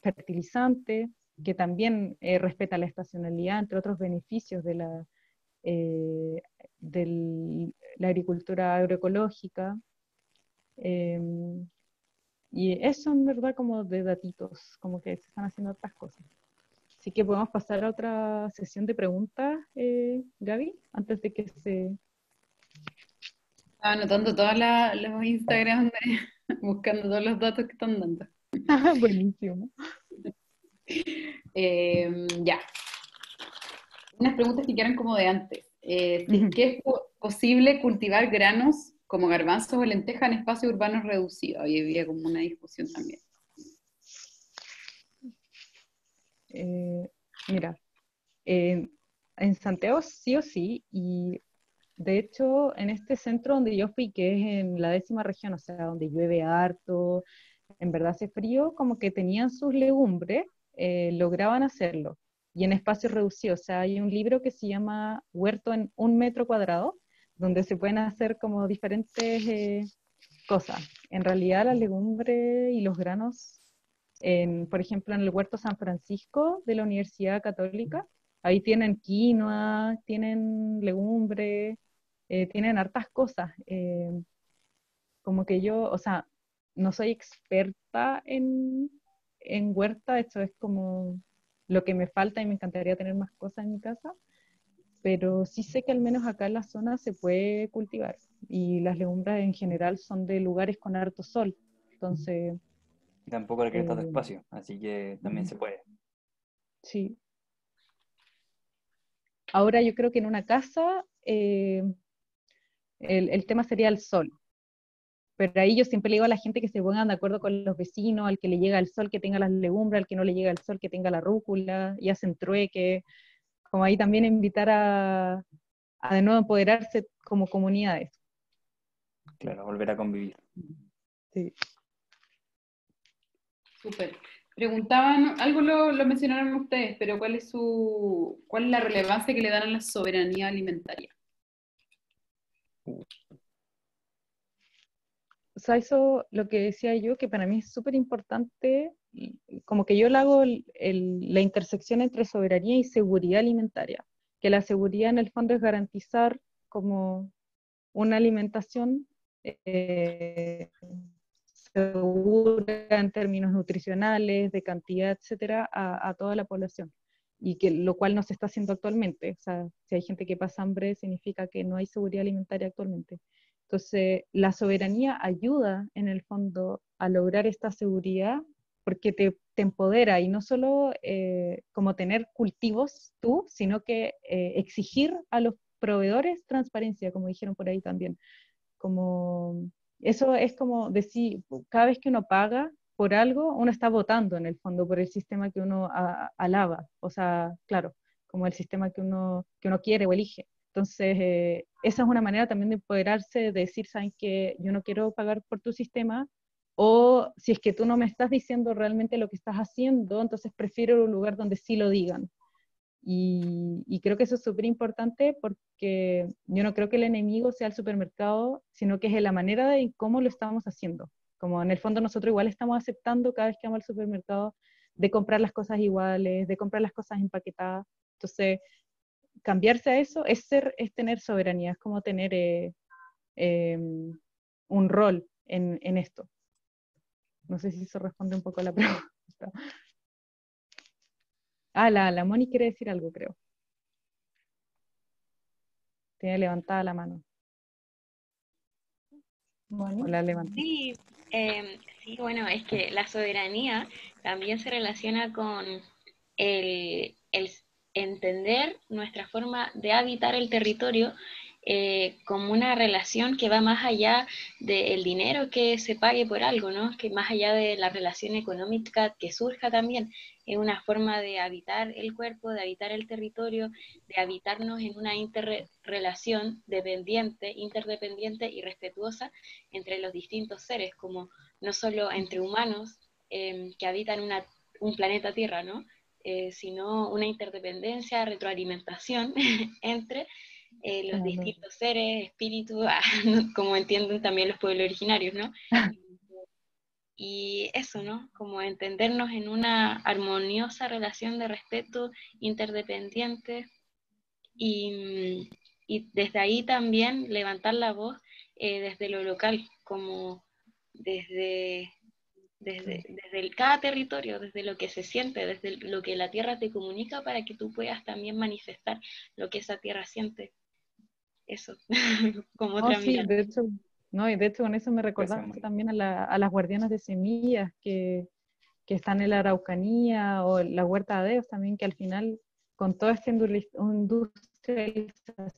fertilizantes, que también respeta la estacionalidad, entre otros beneficios eh, de la agricultura agroecológica. Y eso en verdad como de datitos, como que se están haciendo otras cosas. Así que podemos pasar a otra sesión de preguntas, Gaby, antes de que se... Estaba anotando todos los Instagram, buscando todos los datos que están dando. Buenísimo. Ya. Unas preguntas que quedan como de antes. Si es Ujú. que es posible cultivar granos como garbanzos o lentejas en espacios urbanos reducidos. Ahí había como una discusión también. Mira, en Santiago sí o sí, y de hecho en este centro donde yo fui, que es en la 10ª región, o sea, donde llueve harto, en verdad hace frío, como que tenían sus legumbres, lograban hacerlo, y en espacios reducidos, o sea, hay un libro que se llama Huerto en 1 metro cuadrado, donde se pueden hacer como diferentes cosas. En realidad las legumbres y los granos, por ejemplo, en el Huerto San Francisco de la Universidad Católica, ahí tienen quinoa, tienen legumbre, tienen hartas cosas. Como que yo, o sea, no soy experta en huerta, esto es como lo que me falta y me encantaría tener más cosas en mi casa, pero sí sé que al menos acá en la zona se puede cultivar y las legumbres en general son de lugares con harto sol, entonces Y tampoco requiere tanto eh, espacio, así que también se puede. sí. Ahora yo creo que en una casa el tema sería el sol, pero ahí yo siempre le digo a la gente que se pongan de acuerdo con los vecinos, al que le llega el sol que tenga las legumbres, al que no le llega el sol que tenga la rúcula, y hacen trueque, como ahí también invitar a de nuevo empoderarse como comunidades. Claro, volver a convivir. Sí. Súper. Preguntaban, algo lo mencionaron ustedes, pero ¿cuál es la relevancia que le dan a la soberanía alimentaria? O sea, eso lo que decía yo, que para mí es súper importante, como que yo le hago la intersección entre soberanía y seguridad alimentaria, que la seguridad en el fondo es garantizar como una alimentación eh, segura en términos nutricionales, de cantidad, etcétera, a toda la población. Y que lo cual no se está haciendo actualmente. O sea, si hay gente que pasa hambre, significa que no hay seguridad alimentaria actualmente. Entonces, la soberanía ayuda en el fondo a lograr esta seguridad porque te empodera y no solo como tener cultivos tú, sino que exigir a los proveedores transparencia, como dijeron por ahí también. Como, eso es como decir, cada vez que uno paga por algo, uno está votando en el fondo por el sistema que uno alaba, o sea, claro, como el sistema que uno quiere o elige. Entonces, esa es una manera también de empoderarse, de decir, ¿saben qué? Yo no quiero pagar por tu sistema, o si es que tú no me estás diciendo realmente lo que estás haciendo, entonces prefiero un lugar donde sí lo digan. Y creo que eso es súper importante porque yo no creo que el enemigo sea el supermercado, sino que es la manera de cómo lo estamos haciendo. Como en el fondo nosotros igual estamos aceptando cada vez que vamos al supermercado de comprar las cosas iguales, de comprar las cosas empaquetadas. Entonces, cambiarse a eso es tener soberanía, es como tener eh, un rol en esto. No sé si eso responde un poco a la pregunta. Ah, la Moni quiere decir algo, creo. Tiene levantada la mano. Moni. O la levantó. Sí, sí, bueno, es que la soberanía también se relaciona con el entender nuestra forma de habitar el territorio como una relación que va más allá del dinero que se pague por algo, ¿no? Que más allá de la relación económica que surja también, es una forma de habitar el cuerpo, de habitar el territorio, de habitarnos en una interrelación dependiente, interdependiente y respetuosa entre los distintos seres, como no solo entre humanos que habitan un planeta Tierra, ¿no? Sino una interdependencia, retroalimentación entre los distintos seres, espíritus, como entienden también los pueblos originarios, ¿no? Y eso, ¿no? Como entendernos en una armoniosa relación de respeto interdependiente y desde ahí también levantar la voz desde lo local, como desde cada territorio, desde lo que se siente, desde lo que la tierra te comunica para que tú puedas también manifestar lo que esa tierra siente. Eso, como No, otra sí, mirada. de hecho, no, y de hecho con eso me Gracias, recordaste Moni. también a las guardianas de semillas que están en la Araucanía o la Huerta de Deos también, que al final con toda esta industrialización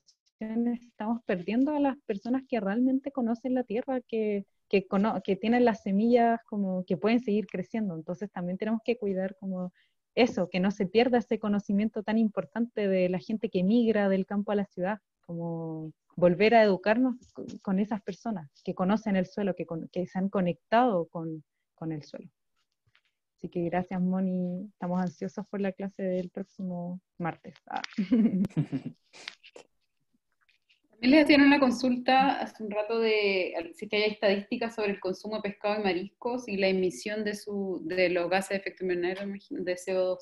estamos perdiendo a las personas que realmente conocen la tierra, que tienen las semillas como que pueden seguir creciendo. Entonces también tenemos que cuidar como eso, que no se pierda ese conocimiento tan importante de la gente que migra del campo a la ciudad, como volver a educarnos con esas personas que conocen el suelo, que se han conectado con el suelo. Así que gracias, Moni. Estamos ansiosos por la clase del próximo martes. También les hacían una consulta hace un rato de si que hay estadísticas sobre el consumo de pescado y mariscos y la emisión de los gases de efecto invernadero, de CO2.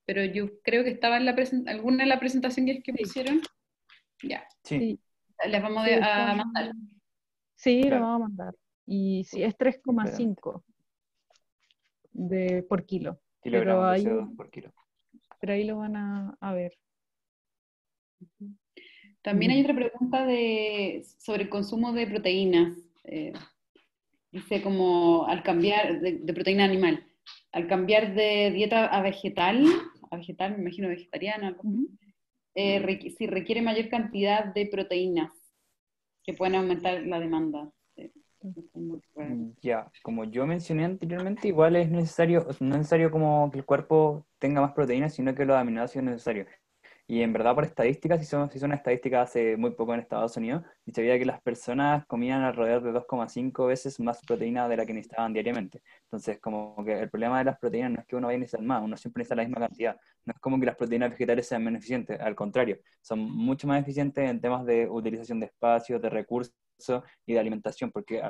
Pero yo creo que estaba en alguna de la presentación que Sí, pusieron. Ya, Sí, sí, les vamos sí, a mandar. sí, lo claro, vamos a mandar. Y sí, es completamente. 3,5 por kilo. Kilogramos de CO2 por kilo. Pero ahí lo van a ver. También hay otra pregunta sobre el consumo de proteínas. Dice como al cambiar de proteína animal, al cambiar de dieta a vegetal, me imagino vegetariana, algo así, si requiere mayor cantidad de proteínas que pueden aumentar la demanda. No estoy muy clara. Ya, como yo mencioné anteriormente, igual es necesario, no es necesario como que el cuerpo tenga más proteínas, sino que los aminoácidos necesarios. Y en verdad por estadísticas, se hizo una estadística hace muy poco en Estados Unidos, y se veía que las personas comían alrededor de 2,5 veces más proteína de la que necesitaban diariamente. Entonces, como que el problema de las proteínas no es que uno vaya a necesitar más, uno siempre necesita la misma cantidad. No es como que las proteínas vegetales sean menos eficientes, al contrario, son mucho más eficientes en temas de utilización de espacios, de recursos y de alimentación, porque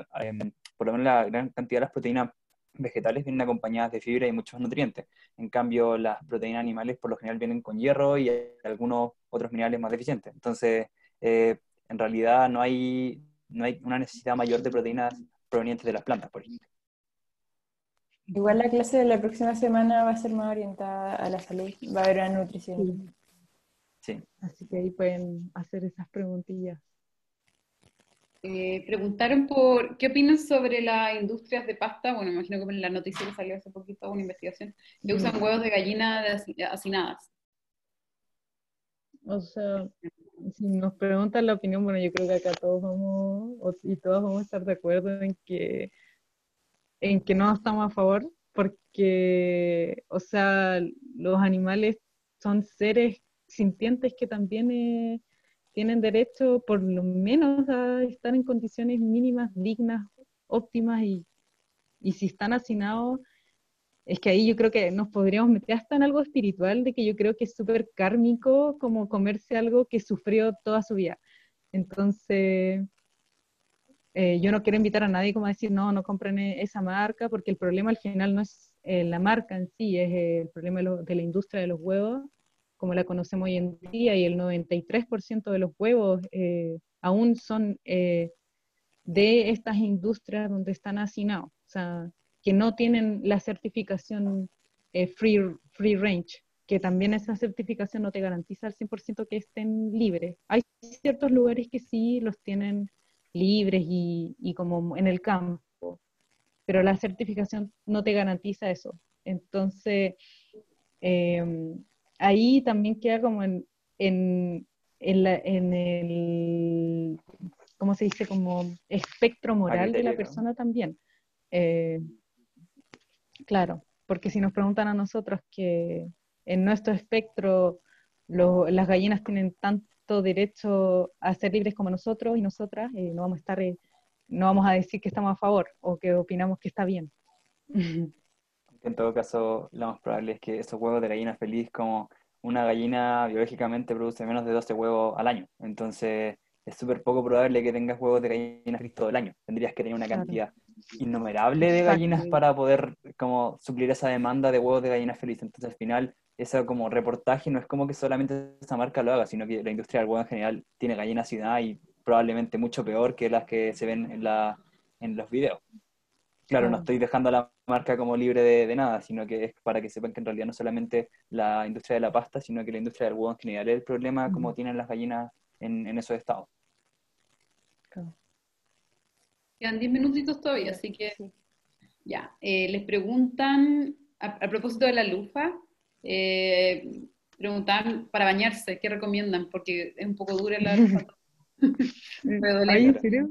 por lo menos la gran cantidad de las proteínas vegetales vienen acompañadas de fibra y muchos nutrientes. En cambio, las proteínas animales por lo general vienen con hierro y algunos otros minerales más deficientes. Entonces, en realidad no hay una necesidad mayor de proteínas provenientes de las plantas, por ejemplo. Igual la clase de la próxima semana va a ser más orientada a la salud, va a haber una nutrición. Sí. Así que ahí pueden hacer esas preguntillas. Preguntaron por qué opinan sobre las industrias de pasta. Bueno, me imagino que en la noticia que salió hace poquito una investigación que usan huevos de gallina hacinadas. O sea, si nos preguntan la opinión, bueno, yo creo que acá todos y todas vamos a estar de acuerdo en que no estamos a favor, porque, o sea, los animales son seres sintientes que también tienen derecho por lo menos a estar en condiciones mínimas, dignas, óptimas, y si están hacinados, es que ahí yo creo que nos podríamos meter hasta en algo espiritual, de que yo creo que es súper kármico como comerse algo que sufrió toda su vida. Entonces, yo no quiero invitar a nadie como a decir, no, no compren esa marca, porque el problema al final no es la marca en sí, es el problema de la industria de los huevos, como la conocemos hoy en día, y el 93% de los huevos aún son de estas industrias donde están hacinados, o sea, que no tienen la certificación free range, que también esa certificación no te garantiza al 100% que estén libres. Hay ciertos lugares que sí los tienen libres y como en el campo, pero la certificación no te garantiza eso. Entonces, eh, ahí también queda como en el, ¿cómo se dice? Como espectro A moral de la criterio, ¿no? persona también. Eh, claro, porque si nos preguntan a nosotros que en nuestro espectro las gallinas tienen tanto derecho a ser libres como nosotros y nosotras, no vamos a decir que estamos a favor o que opinamos que está bien. En todo caso, lo más probable es que esos huevos de gallina feliz, como una gallina biológicamente produce menos de 12 huevos al año. Entonces, es súper poco probable que tengas huevos de gallina feliz todo el año. Tendrías que tener una Claro. cantidad innumerable de Exacto. gallinas para poder como suplir esa demanda de huevos de gallina feliz. Entonces, al final, ese como reportaje no es como que solamente esa marca lo haga, sino que la industria del huevo en general tiene gallinas ciudad y probablemente mucho peor que las que se ven en los videos. Claro, no Claro. estoy dejando a la marca como libre de nada, sino que es para que sepan que en realidad no solamente la industria de la pasta, sino que la industria del huevo en general es el problema como tienen las gallinas en esos estados. Claro. Quedan 10 minutitos todavía, así que Sí. ya. Les preguntan, a propósito de la lufa, preguntan para bañarse, ¿qué recomiendan? Porque es un poco dura la lufa. Puede Ay, doler. ¿en serio?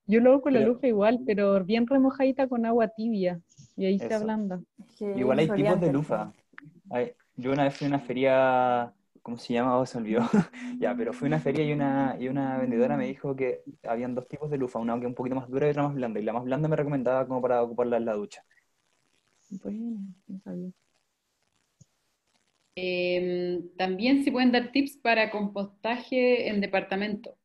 Yo lo hago con la Pero lufa igual, pero bien remojadita con agua tibia, y ahí se eso. ablanda. Es que Igual hay tipos de exfoliante al lufa. final. Yo una vez fui a una feria, ¿cómo se llama? Oh, se me olvidó. Ya, pero fui a una feria y una vendedora me dijo que habían dos tipos de lufa, una que es un poquito más dura y otra más blanda. Y la más blanda me recomendaba como para ocuparla en la ducha. Bueno, no sabía. También si pueden dar tips para compostaje en departamento.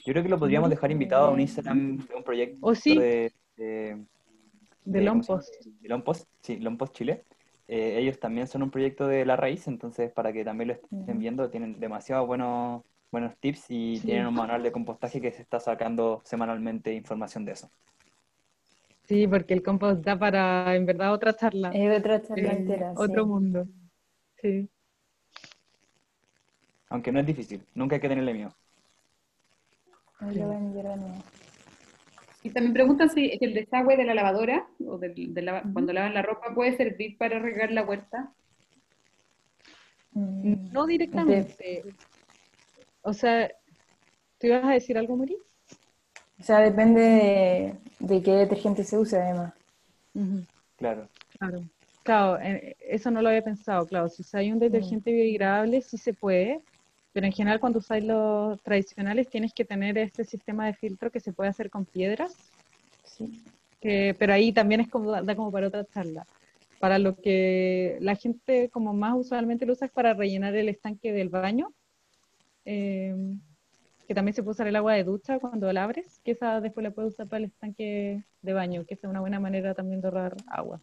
Yo creo que lo podríamos Muri. dejar invitado a un Instagram de un proyecto O sí, de ¿cómo se llama? Lompost. De Lompost, sí, Lompost Chile. Ellos también son un proyecto de La Raíz, entonces para que también lo estén Ujú. viendo, tienen demasiado buenos tips y tienen Sí, un manual de compostaje que se está sacando semanalmente información de eso. sí, porque el compost da para, en verdad, otra charla, Es otra charla entera, otro sí. mundo. Sí. Aunque no es difícil, nunca hay que tenerle miedo. Ahí Sí. lo voy a enviar de nuevo. Y también preguntan si el desagüe de la lavadora o cuando Ujú. lavan la ropa puede servir para regar la huerta. No De- directamente. O sea, ¿tú ibas a decir algo, Mari? o sea, depende de qué detergente se use además. Ujú. Claro. Claro. Claro, eso no lo había pensado, claro. Si usáis un detergente biodegradable, sí se puede, pero en general cuando usáis los tradicionales tienes que tener este sistema de filtro que se puede hacer con piedras, Sí. pero ahí también es como, da como para otra charla. Para lo que la gente como más usualmente lo usa es para rellenar el estanque del baño, eh, que también se puede usar el agua de ducha cuando la abres, que esa después la puedes usar para el estanque de baño, que es una buena manera también de ahorrar agua.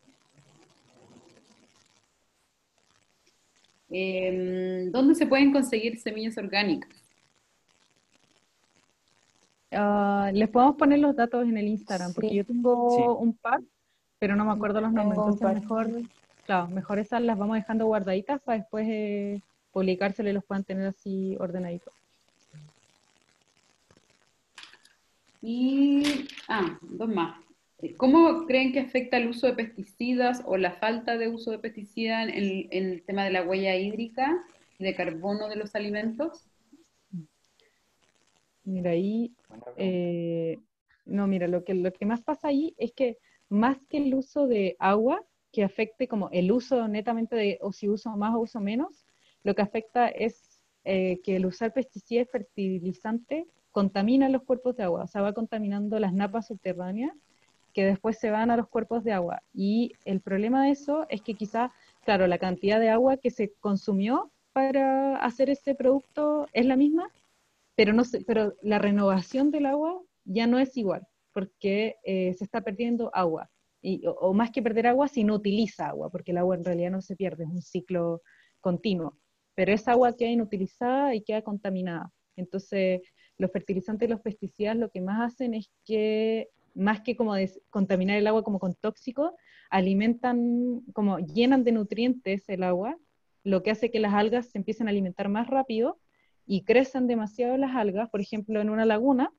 ¿Dónde se pueden conseguir semillas orgánicas? Les podemos poner los datos en el Instagram, porque yo Sí, Sí, tengo un par, pero no me acuerdo los nombres, tengo un entonces par. mejor, claro, mejor esas las vamos dejando guardaditas para después publicárselas y los puedan tener así ordenaditos. Y, dos más. ¿Cómo creen que afecta el uso de pesticidas o la falta de uso de pesticidas en el tema de la huella hídrica y de carbono de los alimentos? Mira, ahí, buena pregunta. no, mira, lo que más pasa ahí es que más que el uso de agua, que afecte como el uso netamente de, o si uso más o uso menos, lo que afecta es que el usar pesticidas y fertilizantes contamina los cuerpos de agua, o sea, va contaminando las napas subterráneas que después se van a los cuerpos de agua. Y el problema de eso es que quizá, claro, la cantidad de agua que se consumió para hacer ese producto es la misma, pero, no sé, pero la renovación del agua ya no es igual, porque se está perdiendo agua. O más que perder agua, si no utiliza agua, porque el agua en realidad no se pierde, es un ciclo continuo. Pero esa agua queda inutilizada y queda contaminada. Entonces, los fertilizantes y los pesticidas lo que más hacen es que, más que como contaminar el agua como con tóxicos, alimentan, como llenan de nutrientes el agua, lo que hace que las algas se empiecen a alimentar más rápido y crecen demasiado las algas, por ejemplo, en una laguna,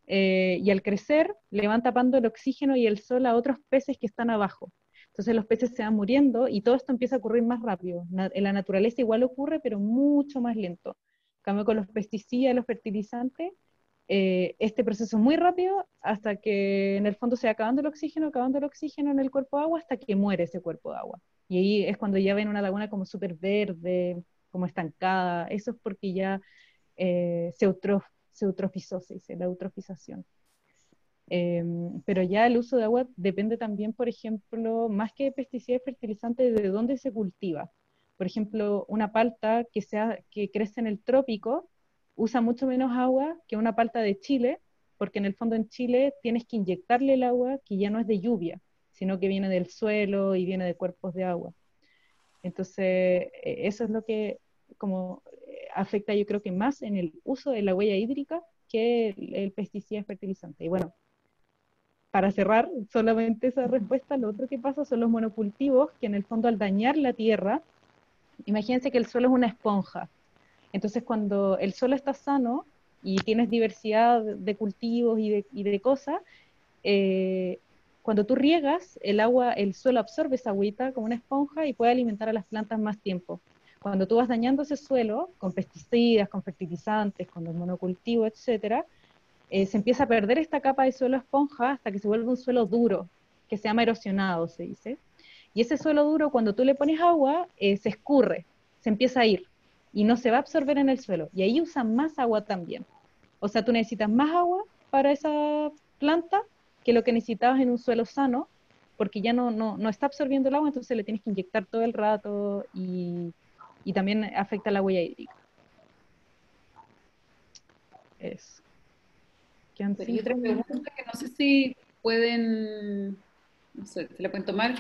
y al crecer le van tapando el oxígeno y el sol a otros peces que están abajo. Entonces los peces se van muriendo y todo esto empieza a ocurrir más rápido. En la naturaleza igual ocurre, pero mucho más lento. En cambio, con los pesticidas, los fertilizantes, este proceso es muy rápido hasta que en el fondo se va acabando el oxígeno en el cuerpo de agua hasta que muere ese cuerpo de agua. Y ahí es cuando ya ven una laguna como súper verde, como estancada. Eso es porque ya se eutrofizó, se dice, la eutrofización. Pero ya el uso de agua depende también, por ejemplo, más que de pesticidas y fertilizantes, de dónde se cultiva. Por ejemplo, una palta que crece en el trópico usa mucho menos agua que una palta de Chile, porque en el fondo en Chile tienes que inyectarle el agua que ya no es de lluvia, sino que viene del suelo y viene de cuerpos de agua. Entonces, eso es lo que como afecta yo creo que más en el uso de la huella hídrica que el pesticida y fertilizante. Y bueno, para cerrar solamente esa respuesta, lo otro que pasa son los monocultivos, que en el fondo al dañar la tierra, imagínense que el suelo es una esponja. Entonces cuando el suelo está sano y tienes diversidad de cultivos y de cosas, eh, cuando tú riegas, el agua, el suelo absorbe esa agüita como una esponja y puede alimentar a las plantas más tiempo. Cuando tú vas dañando ese suelo con pesticidas, con fertilizantes, con los monocultivos, etcétera, se empieza a perder esta capa de suelo esponja hasta que se vuelve un suelo duro, que se llama erosionado, se dice. Y ese suelo duro, cuando tú le pones agua, se escurre, se empieza a ir y no se va a absorber en el suelo. Y ahí usan más agua también. O sea, tú necesitas más agua para esa planta que lo que necesitabas en un suelo sano, porque ya no está absorbiendo el agua, entonces le tienes que inyectar todo el rato y también afecta la huella hídrica. Eso. ¿Quedan Y otra 5 minutos? pregunta que no sé si pueden, no sé, se la pueden tomar,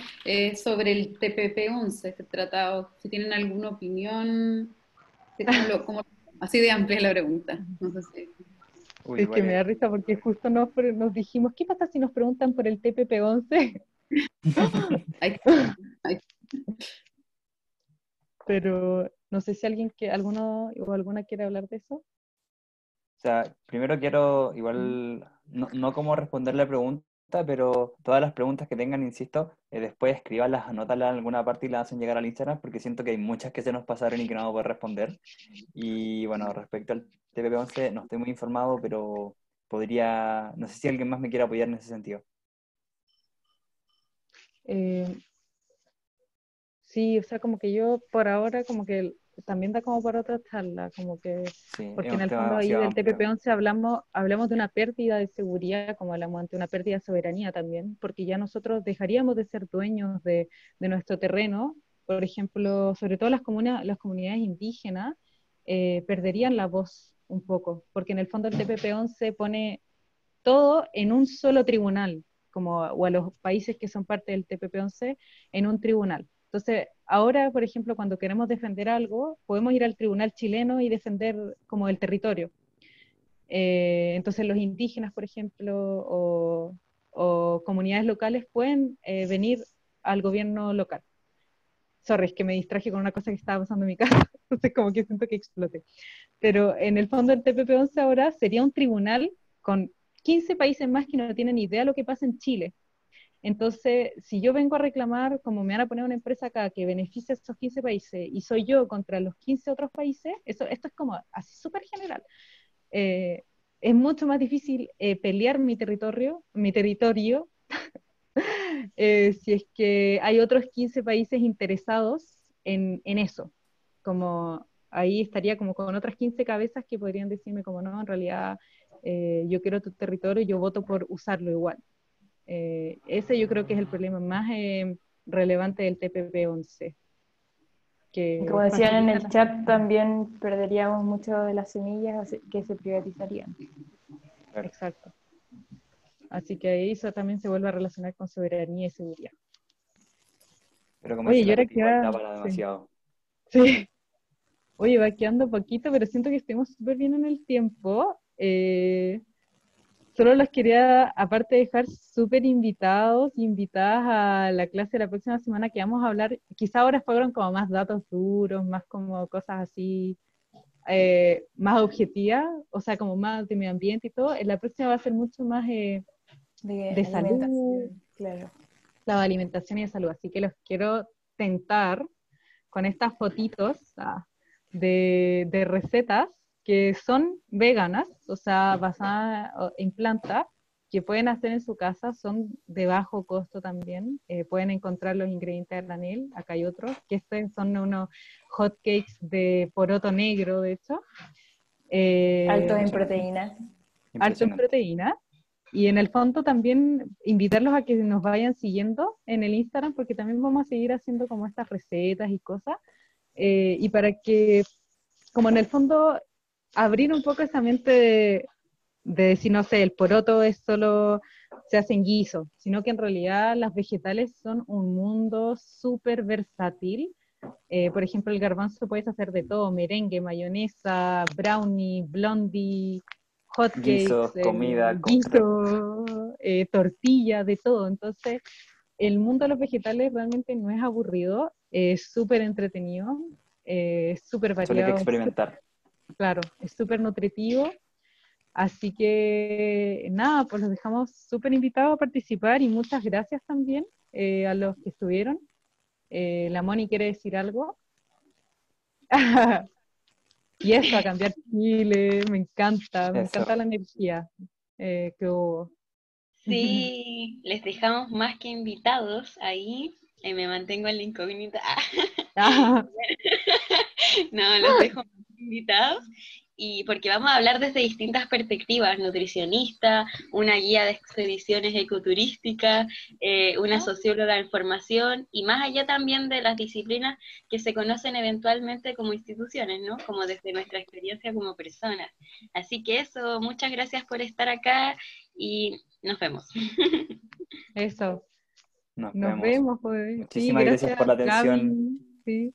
sobre el TPP-11, este tratado, si tienen alguna opinión, de así de amplia es la pregunta. No sé si. Uy, Es que igual me da risa porque justo nos dijimos, ¿qué pasa si nos preguntan por el TPP-11? Hay que- hay- Pero no sé si alguno o alguna quiere hablar de eso. O sea, primero quiero, igual, no como responder la pregunta, pero todas las preguntas que tengan, insisto, después escríbanlas, anótalas en alguna parte y las hacen llegar al Instagram, porque siento que hay muchas que se nos pasaron y que no vamos a poder responder. Y bueno, respecto al TPP-11, no estoy muy informado, pero podría, no sé si alguien más me quiere apoyar en ese sentido. Eh, sí, o sea, como que yo por ahora como que también da como para otra charla, como que, Sí, es porque en un el tema fondo ahí demasiado del amplio. TPP-11 hablamos de una pérdida de seguridad, como hablamos ante una pérdida de soberanía también, porque ya nosotros dejaríamos de ser dueños de nuestro terreno, por ejemplo, sobre todo las comunidades indígenas, perderían la voz un poco, porque en el fondo el TPP-11 pone todo en un solo tribunal, como, o a los países que son parte del TPP-11 en un tribunal. Entonces, ahora, por ejemplo, cuando queremos defender algo, podemos ir al tribunal chileno y defender como el territorio. Entonces, los indígenas, por ejemplo, o comunidades locales pueden venir al gobierno local. Sorry, es que me distraje con una cosa que estaba pasando en mi casa, entonces como que siento que explote. Pero en el fondo el TPP-11 ahora sería un tribunal con 15 países más que no tienen idea de lo que pasa en Chile. Entonces, si yo vengo a reclamar, como me van a poner una empresa acá que beneficia a esos 15 países y soy yo contra los 15 otros países, esto es como así súper general. Eh, es mucho más difícil pelear mi territorio si es que hay otros 15 países interesados en eso. Como ahí estaría como con otras 15 cabezas que podrían decirme como no, en realidad yo quiero tu territorio, yo voto por usarlo igual. Ese yo creo que es el problema más relevante del TPP-11, Y que como decían en facilita el las chat, cosas. también perderíamos mucho de las semillas que se privatizarían. Claro. Exacto. Así que eso también se vuelve a relacionar con soberanía y seguridad. Pero como Oye, dice yo la ahora Coti, que igual va, da para sí, demasiado. sí. Oye, va quedando poquito, pero siento que estemos súper bien en el tiempo. Solo los quería, aparte de dejar súper invitados y invitadas a la clase de la próxima semana que vamos a hablar, quizá ahora fueron como más datos duros, más como cosas así, más objetivas, o sea, como más de medio ambiente y todo. En la próxima va a ser mucho más De de salud, alimentación, claro. la alimentación y de salud. Así que los quiero tentar con estas fotitos de recetas que son veganas, o sea, basadas en plantas, que pueden hacer en su casa, son de bajo costo también, pueden encontrar los ingredientes a granel, acá hay otros, que estos son unos hot cakes de poroto negro, de hecho, Altos en Impresionante. proteínas. alto en Impresionante. proteína, y en el fondo también invitarlos a que nos vayan siguiendo en el Instagram, porque también vamos a seguir haciendo como estas recetas y cosas, y para que, como en el fondo, abrir un poco esa mente de decir, no sé, el poroto es solo, se hace en guiso, sino que en realidad las vegetales son un mundo súper versátil. Por ejemplo, el garbanzo puedes hacer de todo, merengue, mayonesa, brownie, blondie, hotcakes, Guisos, comida, guiso, tortilla, de todo. Entonces, el mundo de los vegetales realmente no es aburrido, es súper entretenido, es súper solo hay que variado, experimentar. claro, es súper nutritivo. Así que nada, pues los dejamos súper invitados a participar y muchas gracias también a los que estuvieron. La Moni quiere decir algo. Y eso, a cambiar Chile, me Eso. encanta la energía que hubo. Sí, les dejamos más que invitados ahí. Me mantengo en la incógnita. No, los dejo invitados y porque vamos a hablar desde distintas perspectivas, nutricionista, una guía de expediciones ecoturísticas, una socióloga de información y más allá también de las disciplinas que se conocen eventualmente como instituciones, ¿no? Como desde nuestra experiencia como personas. Así que eso, muchas gracias por estar acá y nos vemos. Eso. Eso, Nos nos vemos. vemos, pues. Sí, Muchísimas gracias gracias por la atención. Gaby, sí,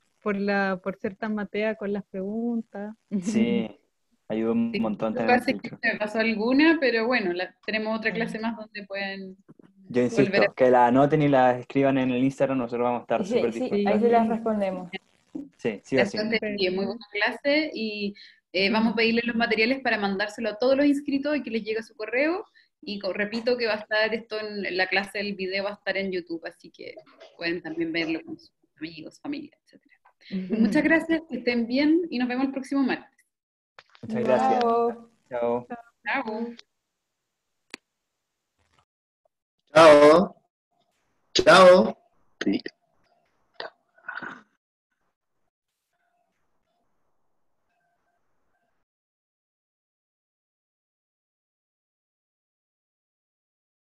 por ser tan matea con las preguntas. Sí, ayudó un montón tener un Disculpa si es que filtro. se me pasó alguna, pero bueno, tenemos otra clase más donde pueden Yo volver insisto, que la anoten y la escriban en el Instagram, nosotros vamos a estar Sí, súper sí, dispuestos ahí a se las escribirla. Sí, respondemos. Sí, sí o sí. Entonces, súper. sí, es muy buena clase y vamos a pedirle los materiales para mandárselo a todos los inscritos y que les llegue a su correo. Y repito que va a estar esto en la clase, el video va a estar en YouTube, así que pueden también verlo con sus amigos, familia, etc. Muchas gracias, que estén bien y nos vemos el próximo martes. Muchas gracias. Igual. Chao. Chao. Chao. Chao. Chao. Sí.